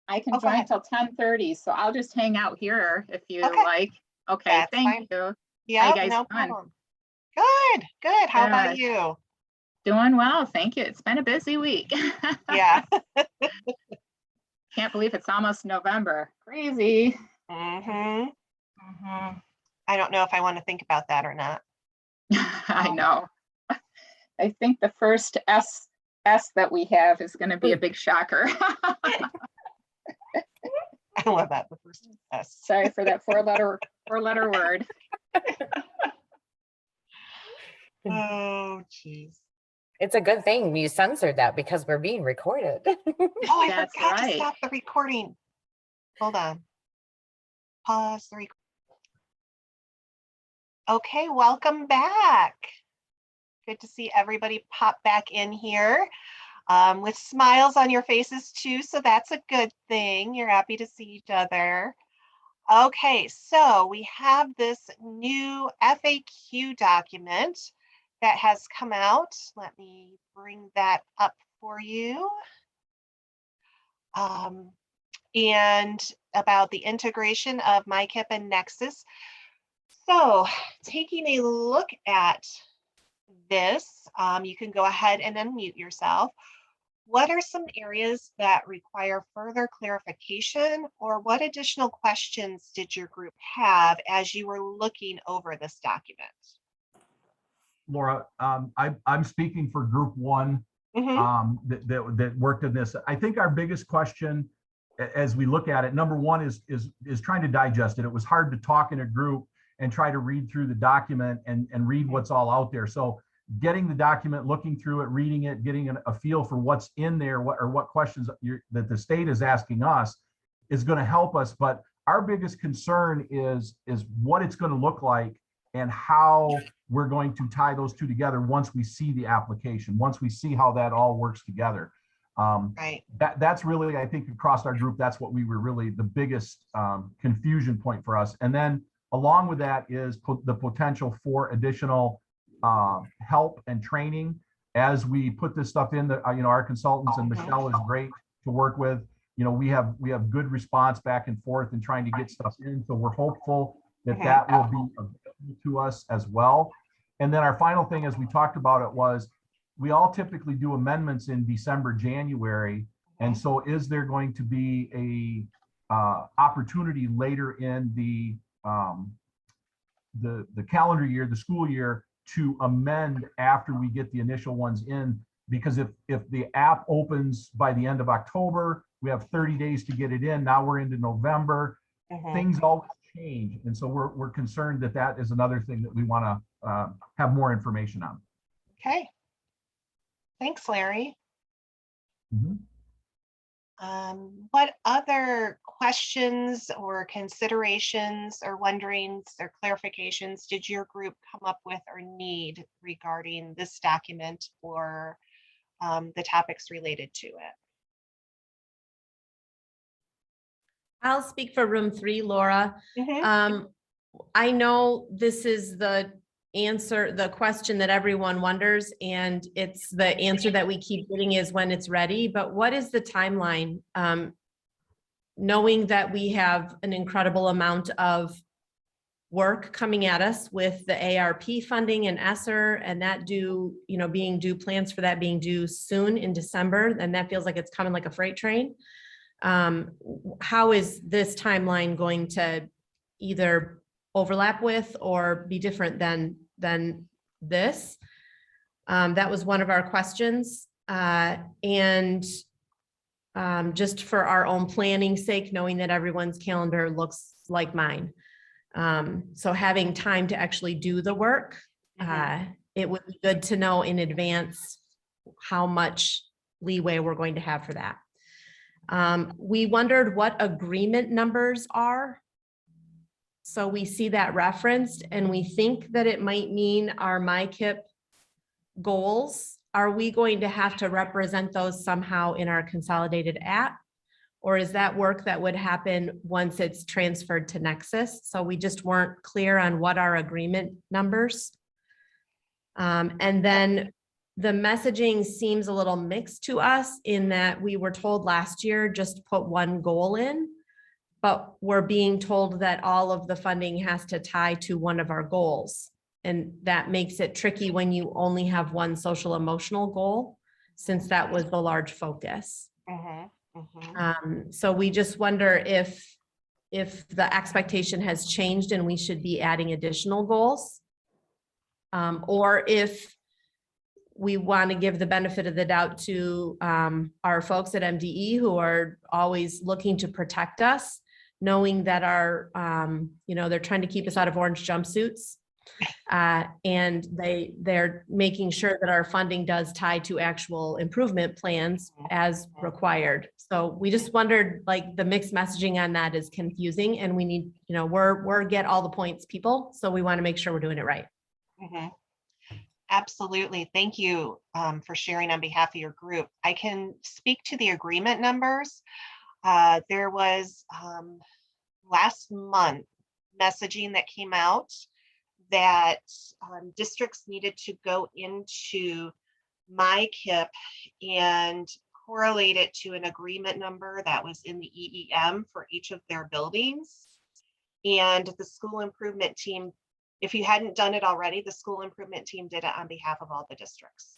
I can go join ahead. till 10:30, so I'll just hang out here if you Okay. like. Okay, That's thank fine. you. Yeah, you guys no doing? problem. Good. How about Good. you? Doing well, thank you. It's been a busy week. Yeah. Can't believe it's almost November. Crazy. I don't know if I want to think about that or not. I know. I think the first S that we have is going to be a big shocker. I love that. The first S. Sorry for that four-letter word. Oh, geez. It's a good thing you censored that because we're being recorded. Oh, I That's forgot to right. stop the recording. Hold on. Pause the recording. Okay, welcome back. Good to see everybody pop back in here with smiles on your faces too. So that's a good thing. You're happy to see each other. Okay, so we have this new FAQ document that has come out. Let me bring that up for you. And about the integration of MyKIP and Nexus. So taking a look at this, you can go ahead and unmute yourself. What are some areas that require further clarification, or what additional questions did your group have as you were looking over this document? Laura, I'm speaking for group 1 that worked in this. I think our biggest question as we look at it, number one is trying to digest it. It was hard to talk in a group and try to read through the document and read what's all out there. So getting the document, looking through it, reading it, getting a feel for what's in there, what questions that the state is asking us is going to help us. But our biggest concern is what it's going to look like and how we're going to tie those two together once we see the application, once we see how that all works together. Right. That's really, I think, across our group, that's what we were really the biggest confusion point for us. And then along with that is the potential for additional help and training as we put this stuff in. Our consultants, and Michelle is great to work with. We have good response back and forth in trying to get stuff in. So we're hopeful that that will be available to us as well. And then our final thing, as we talked about it, was we all typically do amendments in December, January. And so is there going to be a opportunity later in the calendar year, the school year, to amend after we get the initial ones in? Because if the app opens by the end of October, we have 30 days to get it in. Now we're into November. Things always change. And so we're concerned that is another thing that we want to have more information on. Okay. Thanks, Larry. Mhm. What other questions or considerations or wonderings or clarifications did your group come up with or need regarding this document or the topics related to it? I'll speak for room 3, Laura. Mhm. I know this is the question that everyone wonders, and it's the answer that we keep getting is when it's ready, but what is the timeline? Knowing that we have an incredible amount of work coming at us with the ARP funding and ESSER and that being due, plans for that being due soon in December, and that feels like it's coming like a freight train. How is this timeline going to either overlap with or be different than this? That was one of our questions. And just for our own planning sake, knowing that everyone's calendar looks like mine. So having time to actually do the work, it would be good to know in advance how much leeway we're going to have for that. We wondered what agreement numbers are. So we see that referenced and we think that it might mean our MyKIP goals. Are we going to have to represent those somehow in our consolidated app? Or is that work that would happen once it's transferred to Nexus? So we just weren't clear on what our agreement numbers. And then the messaging seems a little mixed to us in that we were told last year just put one goal in, but we're being told that all of the funding has to tie to one of our goals. And that makes it tricky when you only have one social emotional goal, since that was the large focus. So we just wonder if the expectation has changed and we should be adding additional goals. Or if we want to give the benefit of the doubt to our folks at MDE who are always looking to protect us, knowing that our, they're trying to keep us out of orange jumpsuits. And they're making sure that our funding does tie to actual improvement plans as required. So we just wondered, like, the mixed messaging on that is confusing and we need, we're get all the points people. So we want to make sure we're doing it right. Absolutely. Thank you for sharing on behalf of your group. I can speak to the agreement numbers. There was last month messaging that came out that districts needed to go into MyKIP and correlate it to an agreement number that was in the EEM for each of their buildings. And the school improvement team, if you hadn't done it already, the school improvement team did it on behalf of all the districts.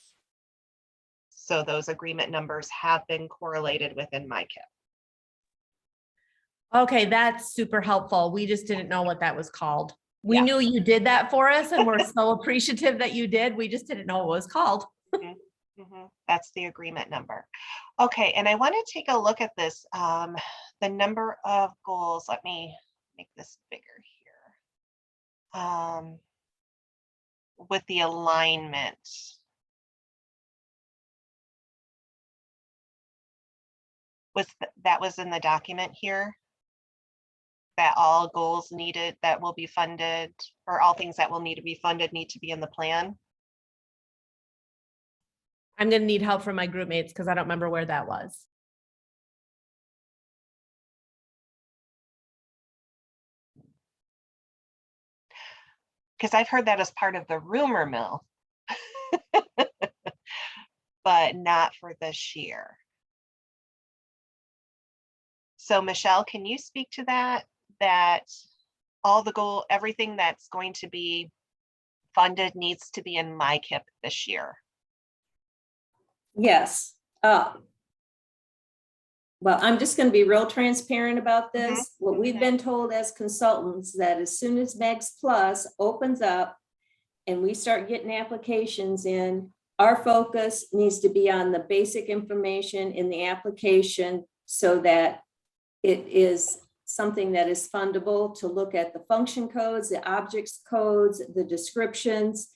So those agreement numbers have been correlated within MyKIP. Okay, that's super helpful. We just didn't know what that was called. We knew you did that for us and we're so appreciative that you did. We just didn't know what it was called. That's the agreement number. Okay, and I want to take a look at this, the number of goals. Let me make this bigger here. With the alignment. That was in the document here? That all goals needed that will be funded, or all things that will need to be funded need to be in the plan? I'm going to need help from my group mates because I don't remember where that was. Because I've heard that as part of the rumor mill, but not for this year. So Michelle, can you speak to that? That all the goal, everything that's going to be funded needs to be in MyKIP this year. Yes. Well, I'm just going to be real transparent about this. What we've been told as consultants, that as soon as Megs Plus opens up and we start getting applications in, our focus needs to be on the basic information in the application so that it is something that is fundable to look at the function codes, the objects codes, the descriptions.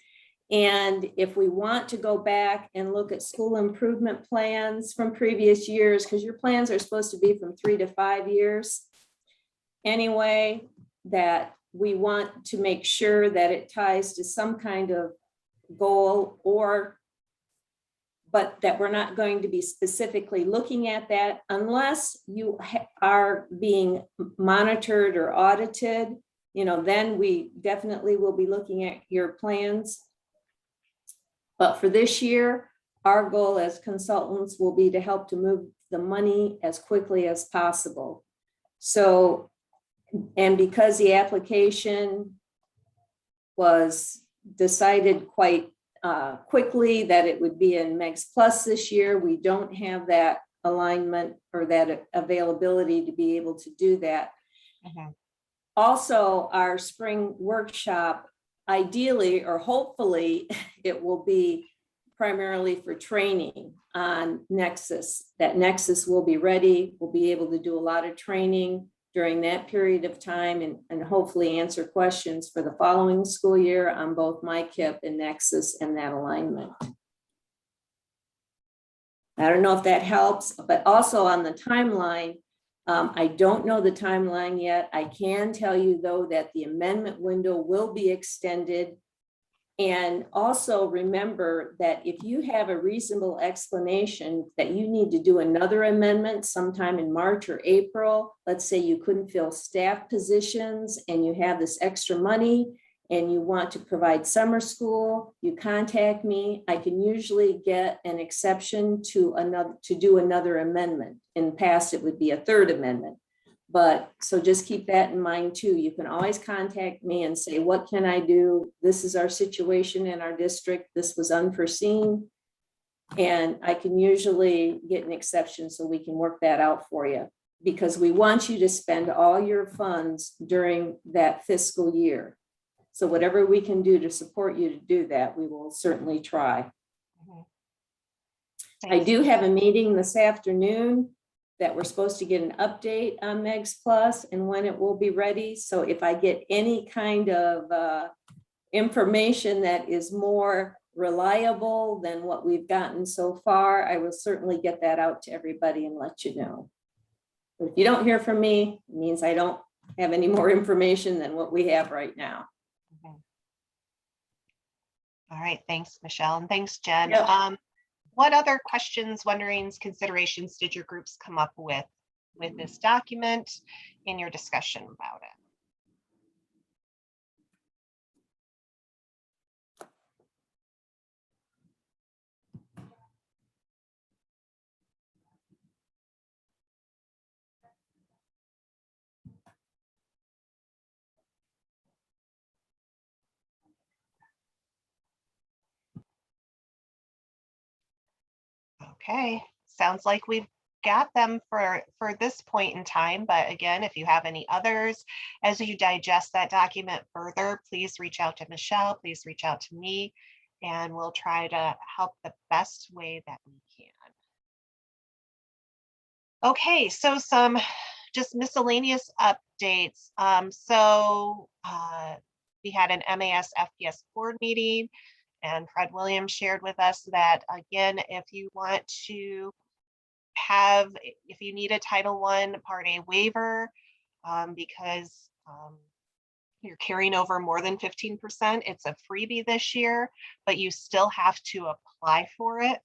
And if we want to go back and look at school improvement plans from previous years, because your plans are supposed to be from 3 to 5 years anyway, that we want to make sure that it ties to some kind of goal, or but that we're not going to be specifically looking at that unless you are being monitored or audited, then we definitely will be looking at your plans. But for this year, our goal as consultants will be to help to move the money as quickly as possible. So, and because the application was decided quite quickly that it would be in MEGS Plus this year, we don't have that alignment or that availability to be able to do that. Mhm. Also, our spring workshop, ideally or hopefully, it will be primarily for training on Nexus. That Nexus will be ready. We'll be able to do a lot of training during that period of time and hopefully answer questions for the following school year on both MyKIP and Nexus and that alignment. I don't know if that helps, but also on the timeline, I don't know the timeline yet. I can tell you though that the amendment window will be extended. And also remember that if you have a reasonable explanation that you need to do another amendment sometime in March or April, let's say you couldn't fill staff positions and you have this extra money and you want to provide summer school, you contact me. I can usually get an exception to do another amendment. In the past, it would be a third amendment. But so just keep that in mind too. You can always contact me and say, what can I do? This is our situation in our district. This was unforeseen. And I can usually get an exception so we can work that out for you, because we want you to spend all your funds during that fiscal year. So whatever we can do to support you to do that, we will certainly try. Mhm. I Thanks. do have a meeting this afternoon that we're supposed to get an update on MEGS Plus and when it will be ready. So if I get any kind of information that is more reliable than what we've gotten so far, I will certainly get that out to everybody and let you know. But if you don't hear from me, it means I don't have any more information than what we have right now. Mhm. All right, thanks, Michelle, and thanks, Jen. Yep. What other questions, wonderings, considerations did your groups come up with this document in your discussion about it? Okay, sounds like we've got them for this point in time. But again, if you have any others, as you digest that document further, please reach out to Michelle, please reach out to me, and we'll try to help the best way that we can. Okay, so some just miscellaneous updates. We had an MAS FPS board meeting, and Fred Williams shared with us that, again, if you need a Title I Part A waiver, because you're carrying over more than 15%, it's a freebie this year, but you still have to apply for it.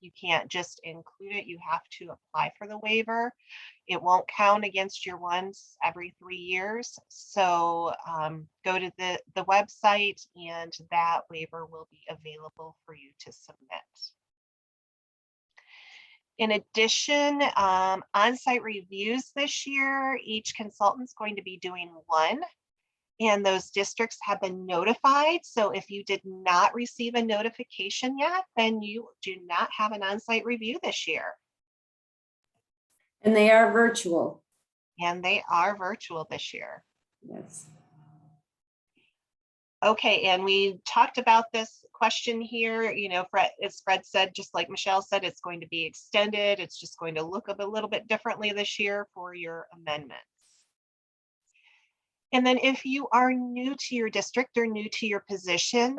You can't just include it, you have to apply for the waiver. It won't count against your ones every 3 years. So go to the website and that waiver will be available for you to submit. In addition, on-site reviews this year, each consultant's going to be doing one, and those districts have been notified. So if you did not receive a notification yet, then you do not have an on-site review this year. And they are virtual. And they are virtual this year. Yes. Okay, and we talked about this question here, Fred, as Fred said, just like Michelle said, it's going to be extended. It's just going to look a little bit differently this year for your amendments. And then if you are new to your district or new to your position,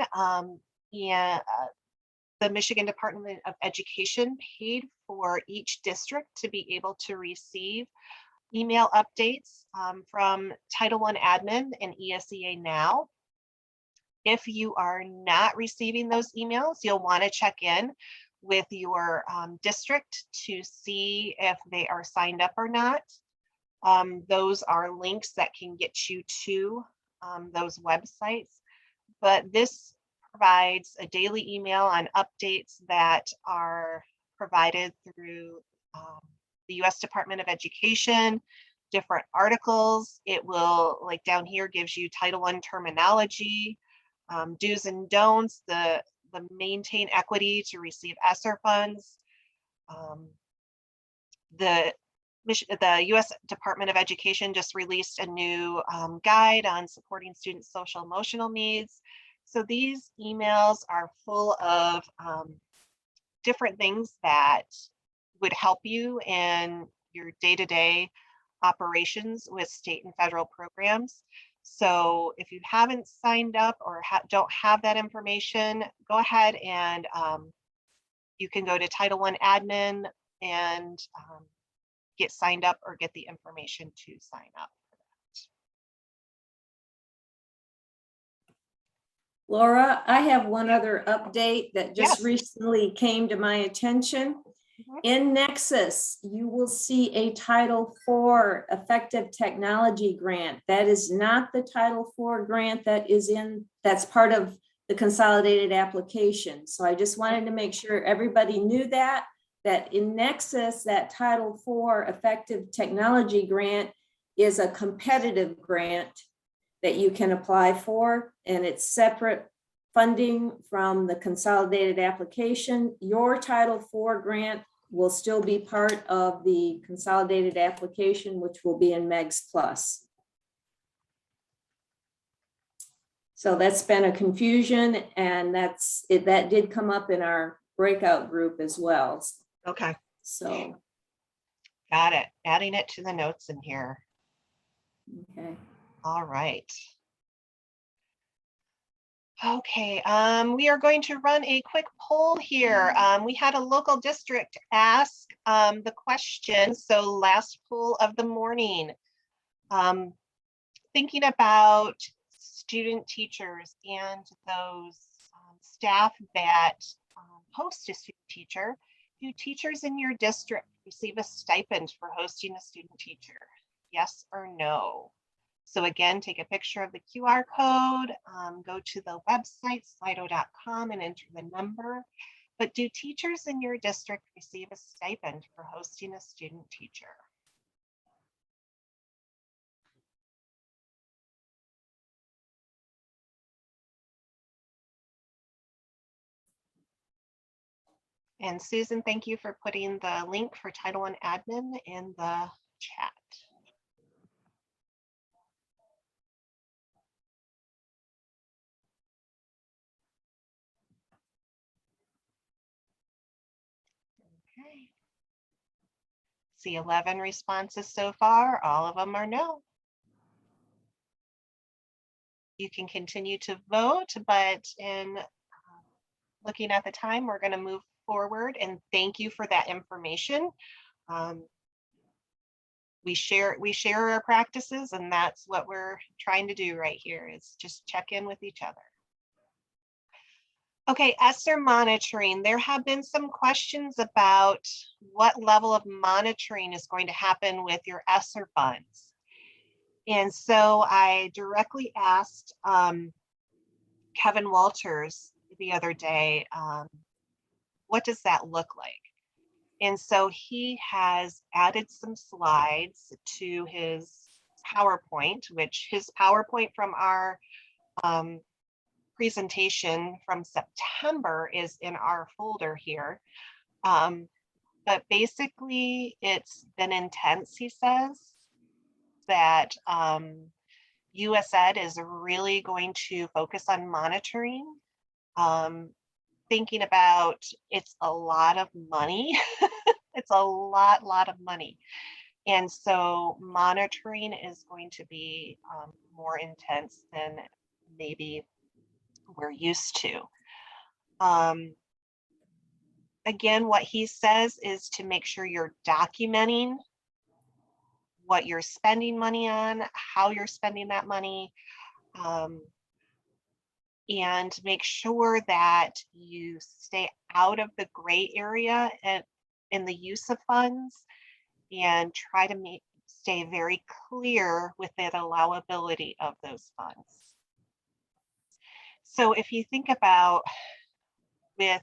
the Michigan Department of Education paid for each district to be able to receive email updates from Title I Admin and ESEA Now. If you are not receiving those emails, you'll want to check in with your district to see if they are signed up or not. Those are links that can get you to those websites, but this provides a daily email on updates that are provided through the U.S. Department of Education, different articles. It will, like down here, gives you Title I terminology, do's and don'ts, the maintain equity to receive ESSER funds. The U.S. Department of Education just released a new guide on supporting students' social emotional needs. So these emails are full of different things that would help you in your day-to-day operations with state and federal programs. So if you haven't signed up or don't have that information, go ahead and you can go to Title I Admin and get signed up or get the information to sign up. Laura, I have one other update that just Yes. recently came to my attention. In Nexus, you will see a Title IV Effective Technology Grant. That is not the Title IV grant that's part of the consolidated application. So I just wanted to make sure everybody knew that in Nexus, that Title IV Effective Technology Grant is a competitive grant that you can apply for, and it's separate funding from the consolidated application. Your Title IV grant will still be part of the consolidated application, which will be in MEGS Plus. So that's been a confusion, and that did come up in our breakout group as well. Okay, So, got it. Adding it to the notes in here. okay. All right. Okay, we are going to run a quick poll here. We had a local district ask the question, so last poll of the morning. Thinking about student teachers and those staff that host a student teacher, do teachers in your district receive a stipend for hosting a student teacher? Yes or no? So again, take a picture of the QR code, go to the website, slido.com, and enter the number. But do teachers in your district receive a stipend for hosting a student teacher? And Susan, thank you for putting the link for Title I Admin in the chat. Okay. See 11 responses so far. All of them are no. You can continue to vote, but in looking at the time, we're going to move forward, and thank you for that information. We share our practices, and that's what we're trying to do right here, is just check in with each other. Okay, ESSER monitoring. There have been some questions about what level of monitoring is going to happen with your ESSER funds. And so I directly asked Kevin Walters the other day, what does that look like? And so he has added some slides to his PowerPoint, which his PowerPoint from our presentation from September is in our folder here. But basically it's been intense, he says, that US Ed is really going to focus on monitoring, thinking about it's a lot of money. It's a lot of money And so monitoring is going to be more intense than maybe we're used to. Again, what he says is to make sure you're documenting what you're spending money on, how you're spending that money, and make sure that you stay out of the gray area in the use of funds, and try to stay very clear with the allowability of those funds. So if you think about with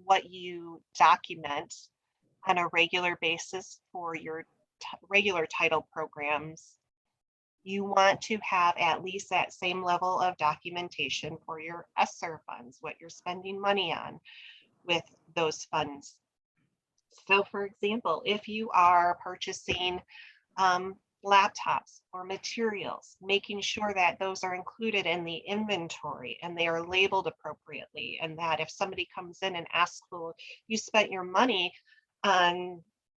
what you document on a regular basis for your regular title programs, you want to have at least that same level of documentation for your ESSER funds, what you're spending money on with those funds. So for example, if you are purchasing laptops or materials, making sure that those are included in the inventory and they are labeled appropriately, and that if somebody comes in and asks, well, you spent your money on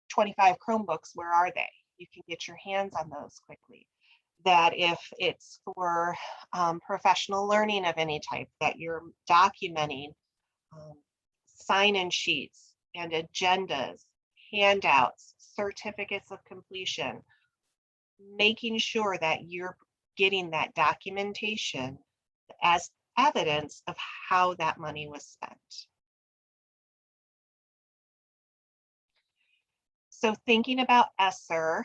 25 Chromebooks, where are they? You can get your hands on those quickly. That if it's for professional learning of any type, that you're documenting sign-in sheets and agendas, handouts, certificates of completion, making sure that you're getting that documentation as evidence of how that money was spent. So thinking about ESSER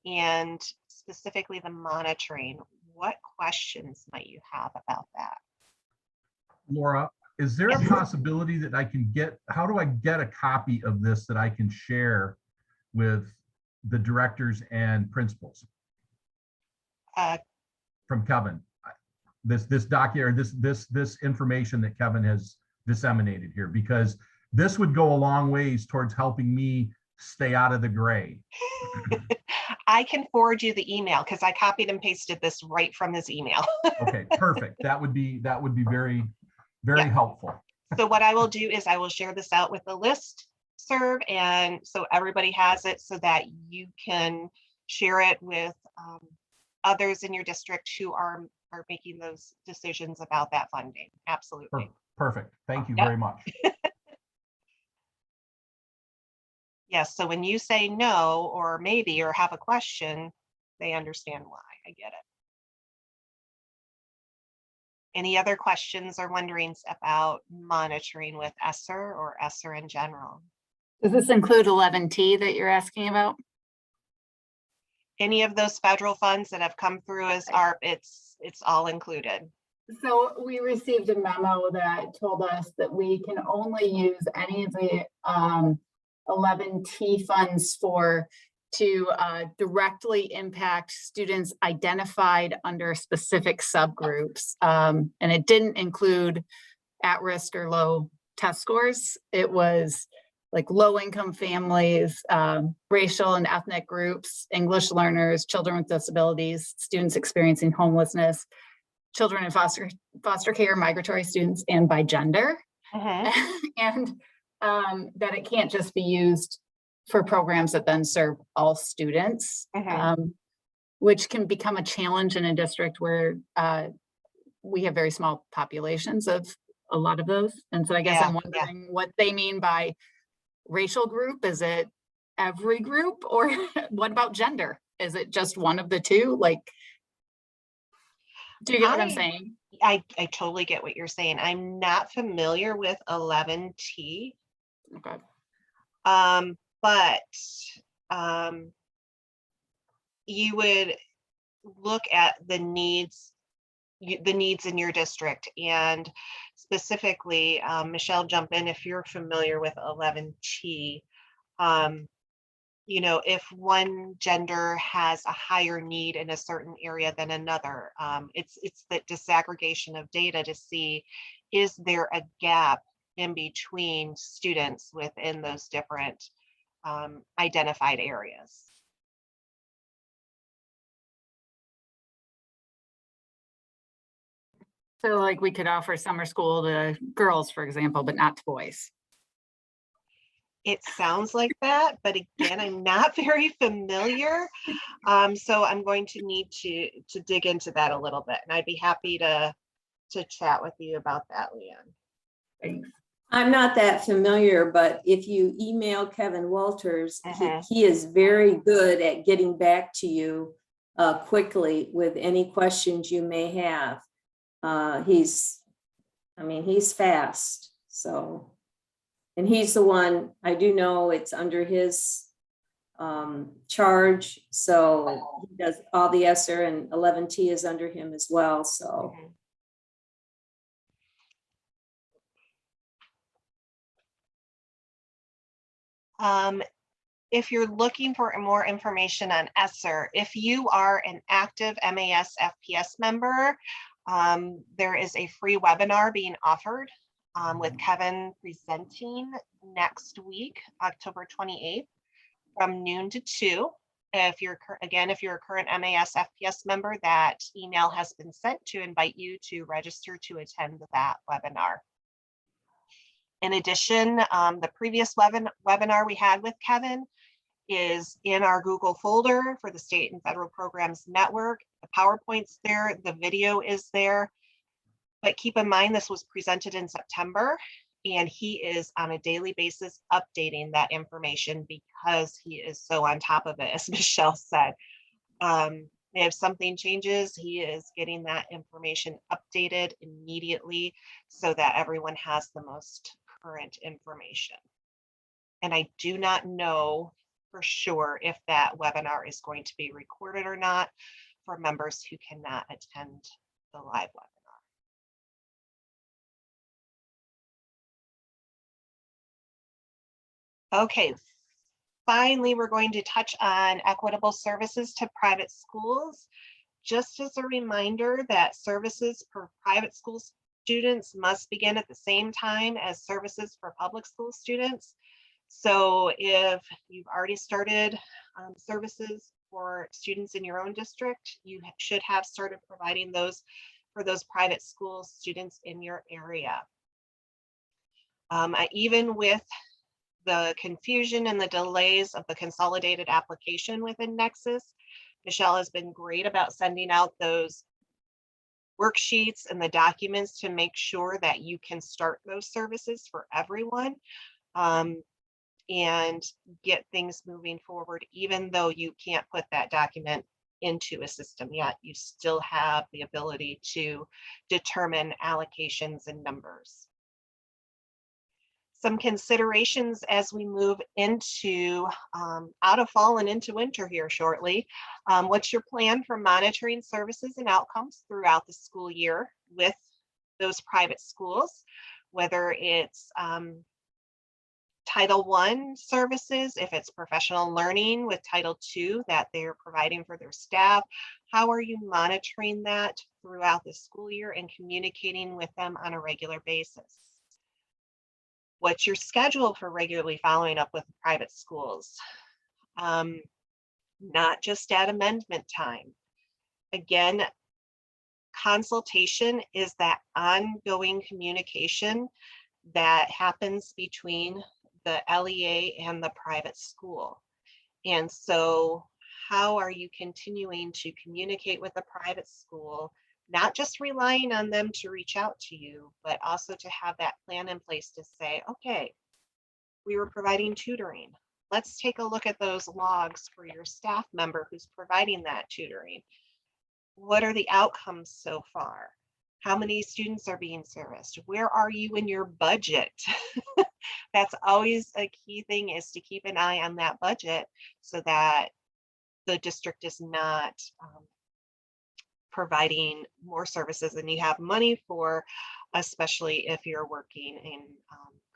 and specifically the monitoring, what questions might you have about that? Laura, is there a possibility that I can get, how do I get a copy of this that I can share with the directors and principals from Kevin? This document, this information that Kevin has disseminated here, because this would go a long ways towards helping me stay out of the gray. I can forward you the email because I copied and pasted this right from his email. Okay, perfect. That would be very, very helpful. So what I will do is I will share this out with the list serve, and so everybody has it so that you can share it with others in your district who are making those decisions about that funding. Absolutely. Perfect. Thank you very much. Yes, so when you say no, or maybe, or have a question, they understand why. I get it. Any other questions or wonderings about monitoring with ESSER or ESSER in general? Does this include 11T that you're asking about? Any of those federal funds that have come through as ARP, it's all included. So we received a memo that told us that we can only use any of the 11T funds to directly impact students identified under specific subgroups. And it didn't include at-risk or low test scores. It was like low-income families, racial and ethnic groups, English learners, children with disabilities, students experiencing homelessness, children in foster care, migratory students, and by gender. And that it can't just be used for programs that then serve all students, which can become a challenge in a district where we have very small populations of a lot of those. And so I guess I'm wondering what they mean by racial group. Is it every group, or what about gender? Is it just one of the two? Like, do you get what I'm saying? I totally get what you're saying. I'm not familiar with 11T. Okay. But you would look at the needs in your district, and specifically, Michelle, jump in if you're familiar with 11T. You know, if one gender has a higher need in a certain area than another, it's the disaggregation of data to see, is there a gap in between students within those different identified areas. So like we could offer summer school to girls, for example, but not to boys. It sounds like that, but again, I'm not very familiar. So I'm going to need to dig into that a little bit, and I'd be happy to chat with you about that, Leanne. Thanks. I'm not that familiar, but if you email Kevin Walters, Mhm. he is very good at getting back to you quickly with any questions you may have. He's fast, so. And he's the one, I do know it's under his charge, so he does all the ESSER, and 11T is under him as well, so. Mhm. If you're looking for more information on ESSER, if you are an active MAS FPS member, there is a free webinar being offered with Kevin presenting next week, October 28th, from noon to 2. If you're a current MAS FPS member, that email has been sent to invite you to register to attend that webinar. In addition, the previous webinar we had with Kevin is in our Google folder for the State and Federal Programs Network. The PowerPoint's there, the video is there. But keep in mind, this was presented in September, and he is on a daily basis updating that information because he is so on top of it, as Michelle said. If something changes, he is getting that information updated immediately so that everyone has the most current information. And I do not know for sure if that webinar is going to be recorded or not for members who cannot attend the live webinar. Okay, finally, we're going to touch on equitable services to private schools. Just as a reminder that services for private school students must begin at the same time as services for public school students. So if you've already started services for students in your own district, you should have started providing those for those private school students in your area. Even with the confusion and the delays of the consolidated application within Nexus, Michelle has been great about sending out those worksheets and the documents to make sure that you can start those services for everyone and get things moving forward. Even though you can't put that document into a system yet, you still have the ability to determine allocations and numbers. Some considerations as we move into out of fall and into winter here shortly. What's your plan for monitoring services and outcomes throughout the school year with those private schools, whether it's Title I services, if it's professional learning with Title II that they're providing for their staff? How are you monitoring that throughout the school year and communicating with them on a regular basis? What's your schedule for regularly following up with private schools? Not just at amendment time. Again, consultation is that ongoing communication that happens between the LEA and the private school. And so how are you continuing to communicate with the private school, not just relying on them to reach out to you, but also to have that plan in place to say, okay, we were providing tutoring. Let's take a look at those logs for your staff member who's providing that tutoring. What are the outcomes so far? How many students are being serviced? Where are you in your budget? That's always a key thing, is to keep an eye on that budget so that the district is not providing more services than you have money for, especially if you're working in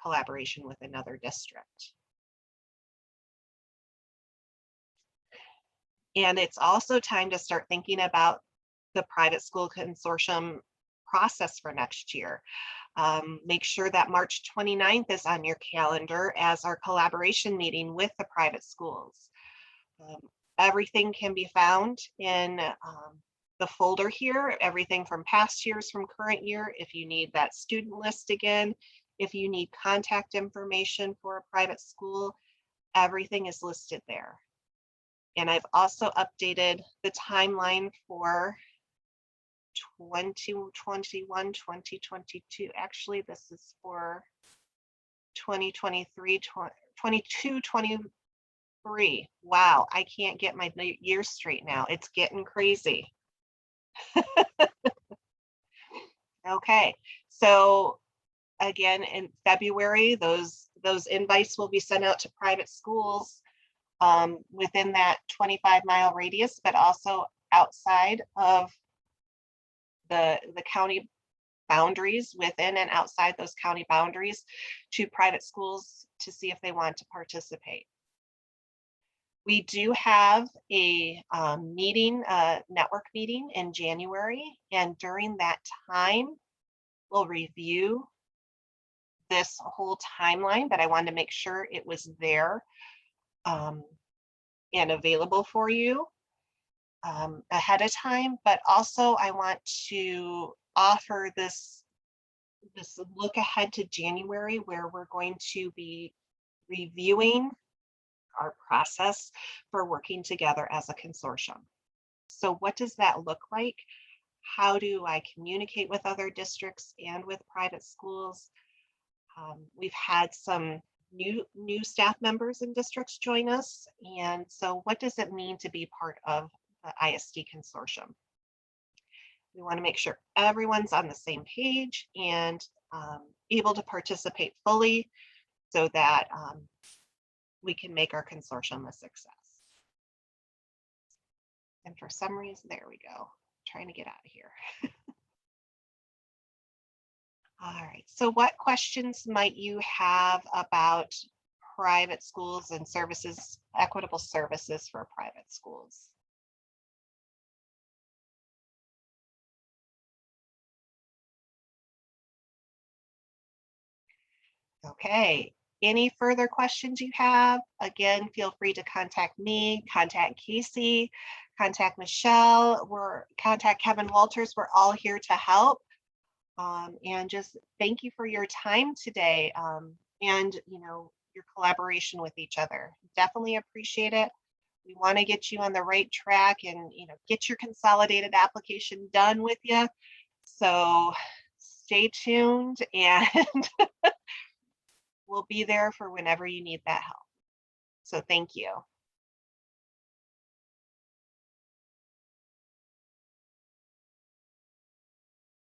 collaboration with another district. And it's also time to start thinking about the private school consortium process for next year. Make sure that March 29th is on your calendar as our collaboration meeting with the private schools. Everything can be found in the folder here, everything from past years, from current year. If you need that student list again, If you need contact information for a private school, everything is listed there. And I've also updated the timeline for 2021, 2022. Actually, this is for 2023, 22, 23. Wow, I can't get my years straight now. It's getting crazy. Okay, so again, in February, those invites will be sent out to private schools within that 25-mile radius, but also outside of the county boundaries, within and outside those county boundaries, to private schools to see if they want to participate. We do have a network meeting in January, and during that time, we'll review this whole timeline, but I wanted to make sure it was there and available for you ahead of time. But also I want to offer this look ahead to January, where we're going to be reviewing our process for working together as a consortium. So what does that look like? How do I communicate with other districts and with private schools? We've had some new staff members in districts join us. And so what does it mean to be part of the ISD consortium? We want to make sure everyone's on the same page and able to participate fully so that we can make our consortium a success. And for some reason, there we go. Trying to get out of here. All right, so what questions might you have about private schools and services, equitable services for private schools? Okay, any further questions you have? Again, feel free to contact me, contact Casey, contact Michelle, or contact Kevin Walters. We're all here to help. And just thank you for your time today and your collaboration with each other. Definitely appreciate it. We want to get you on the right track and get your consolidated application done with you. So stay tuned and we'll be there for whenever you need that help. So thank you.